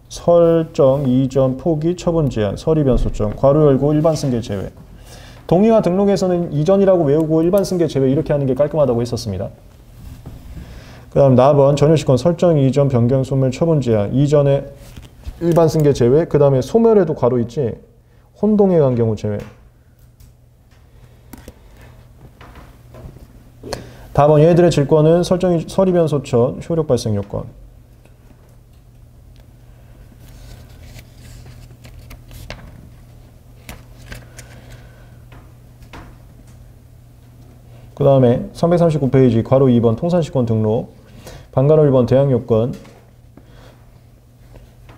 설정, 이전, 포기, 처분 제한, 서리 변소점, 괄호 열고 일반 승계 제외. 동의와 등록에서는 이전이라고 외우고 일반 승계 제외 이렇게 하는 게 깔끔하다고 했었습니다. 그 다음 나번 전효시권 설정, 이전, 변경, 소멸, 처분 제한. 이전에 일반 승계 제외. 그 다음에 소멸에도 괄호 있지. 혼동에 간 경우 제외. 다번 얘네들의 질권은 설정이 서리변소처 효력 발생 요건. 그 다음에 339페이지 괄호 2번 통산시권 등록 반괄호 1번 대항 요건.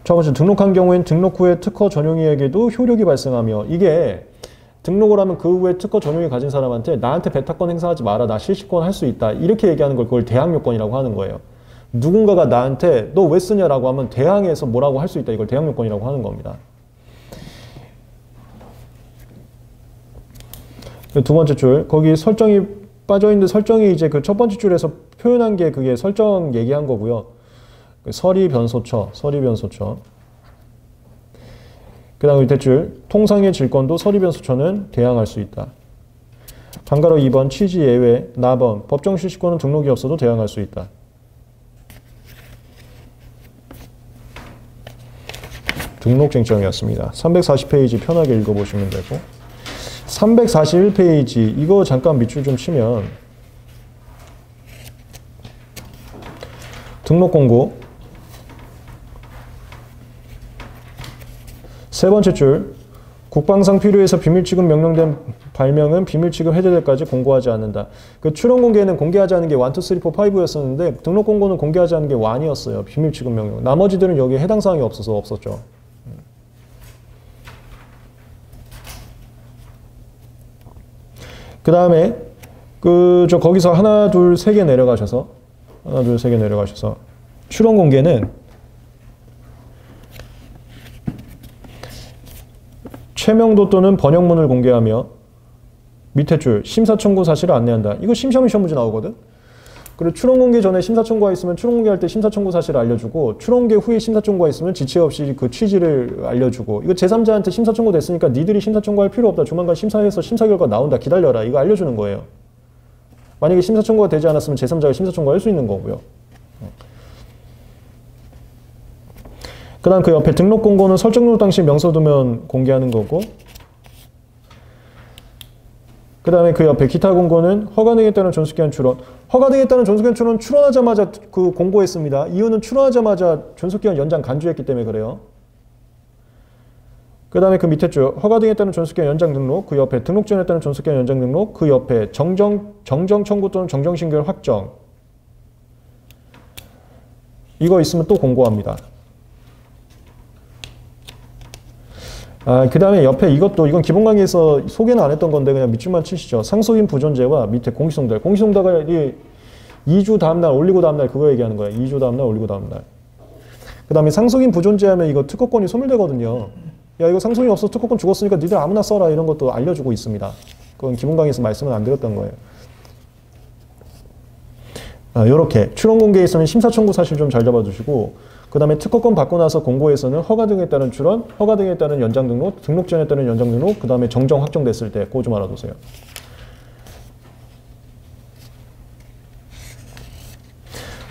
첫 번째 등록한 경우엔 등록 후에 특허 전용이에게도 효력이 발생하며 이게 등록을 하면 그 후에 특허 전용이 가진 사람한테 나한테 배타권 행사하지 마라. 나 실시권 할 수 있다. 이렇게 얘기하는 걸 그걸 대항 요건이라고 하는 거예요. 누군가가 나한테 너 왜 쓰냐라고 하면 대항해서 뭐라고 할 수 있다. 이걸 대항 요건이라고 하는 겁니다. 두 번째 줄 거기 설정이 빠져있는데 설정이 이제 그 첫 번째 줄에서 표현한 게 그게 설정 얘기한 거고요. 서리 변소처, 서리 변소처. 그 다음 밑에 줄 통상의 질권도 서리 변소처는 대항할 수 있다. 방가로 2번 취지 예외, 나번 법정 실시권은 등록이 없어도 대항할 수 있다. 등록 쟁점이었습니다. 340페이지 편하게 읽어보시면 되고 341페이지 이거 잠깐 밑줄 좀 치면 등록 공고 세 번째 줄 국방상 필요해서 비밀 취급 명령된 발명은 비밀 취급 해제될 때까지 공고하지 않는다. 그 출원 공개는 공개하지 않은 게 1, 2, 3, 4, 5였었는데 등록 공고는 공개하지 않은 게 1이었어요. 비밀 취급 명령. 나머지들은 여기에 해당 사항이 없어서 없었죠. 그 다음에 거기서 하나, 둘, 세 개 내려가셔서 출원 공개는 최명도 또는 번역문을 공개하며 밑에 줄 심사 청구 사실을 안내한다. 이거 시험 문제 나오거든. 그리고 출원 공개 전에 심사 청구가 있으면 출원 공개할 때 심사 청구 사실을 알려주고 출원 공개 후에 심사 청구가 있으면 지체 없이 그 취지를 알려주고 이거 제3자한테 심사 청구 됐으니까 니들이 심사 청구할 필요 없다. 조만간 심사해서 심사 결과 나온다. 기다려라. 이거 알려주는 거예요. 만약에 심사 청구가 되지 않았으면 제3자가 심사 청구할 수 있는 거고요. 그 다음 그 옆에 등록 공고는 설정 등록 당시 명서 두면 공개하는 거고 그 다음에 그 옆에 기타 공고는 허가 등에 따른 존속기한 출원. 허가 등에 따른 존속기한 출원 출원하자마자 그 공고했습니다. 이유는 출원하자마자 존속기한 연장 간주했기 때문에 그래요. 그 다음에 그 밑에 줄 허가 등에 따른 존속기한 연장 등록, 그 옆에 등록 전에 따른 존속기한 연장 등록, 그 옆에 정정 청구 또는 정정 신결 확정. 이거 있으면 또 공고합니다. 그 다음에 옆에 이건 기본 강의에서 소개는 안 했던 건데 그냥 밑줄만 치시죠. 상속인 부존재와 밑에 공시송달. 공시송달이 2주 다음날 올리고 다음날 그거 얘기하는 거예요. 2주 다음날 올리고 다음날. 그 다음에 상속인 부존재하면 이거 특허권이 소멸되거든요. 야 이거 상속인 없어 특허권 죽었으니까 니들 아무나 써라 이런 것도 알려주고 있습니다. 그건 기본 강의에서 말씀은 안 드렸던 거예요. 요렇게 출원 공개에 있으면 심사 청구 사실 좀 잘 잡아주시고 그 다음에 특허권 받고 나서 공고에서는 허가 등에 따른 출원, 허가 등에 따른 연장 등록, 등록 전에 따른 연장 등록, 그 다음에 정정 확정됐을 때 그거 좀 알아두세요.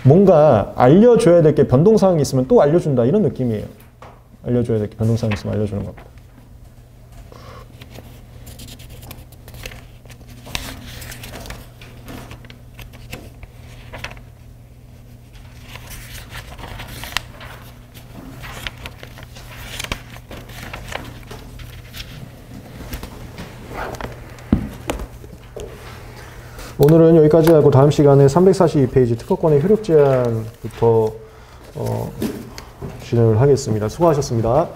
뭔가 알려줘야 될 게 변동사항이 있으면 또 알려준다 이런 느낌이에요. 알려줘야 될 게 변동사항이 있으면 알려주는 겁니다. 오늘은 여기까지 하고 다음 시간에 342페이지 특허권의 효력 제한부터 진행을 하겠습니다. 수고하셨습니다.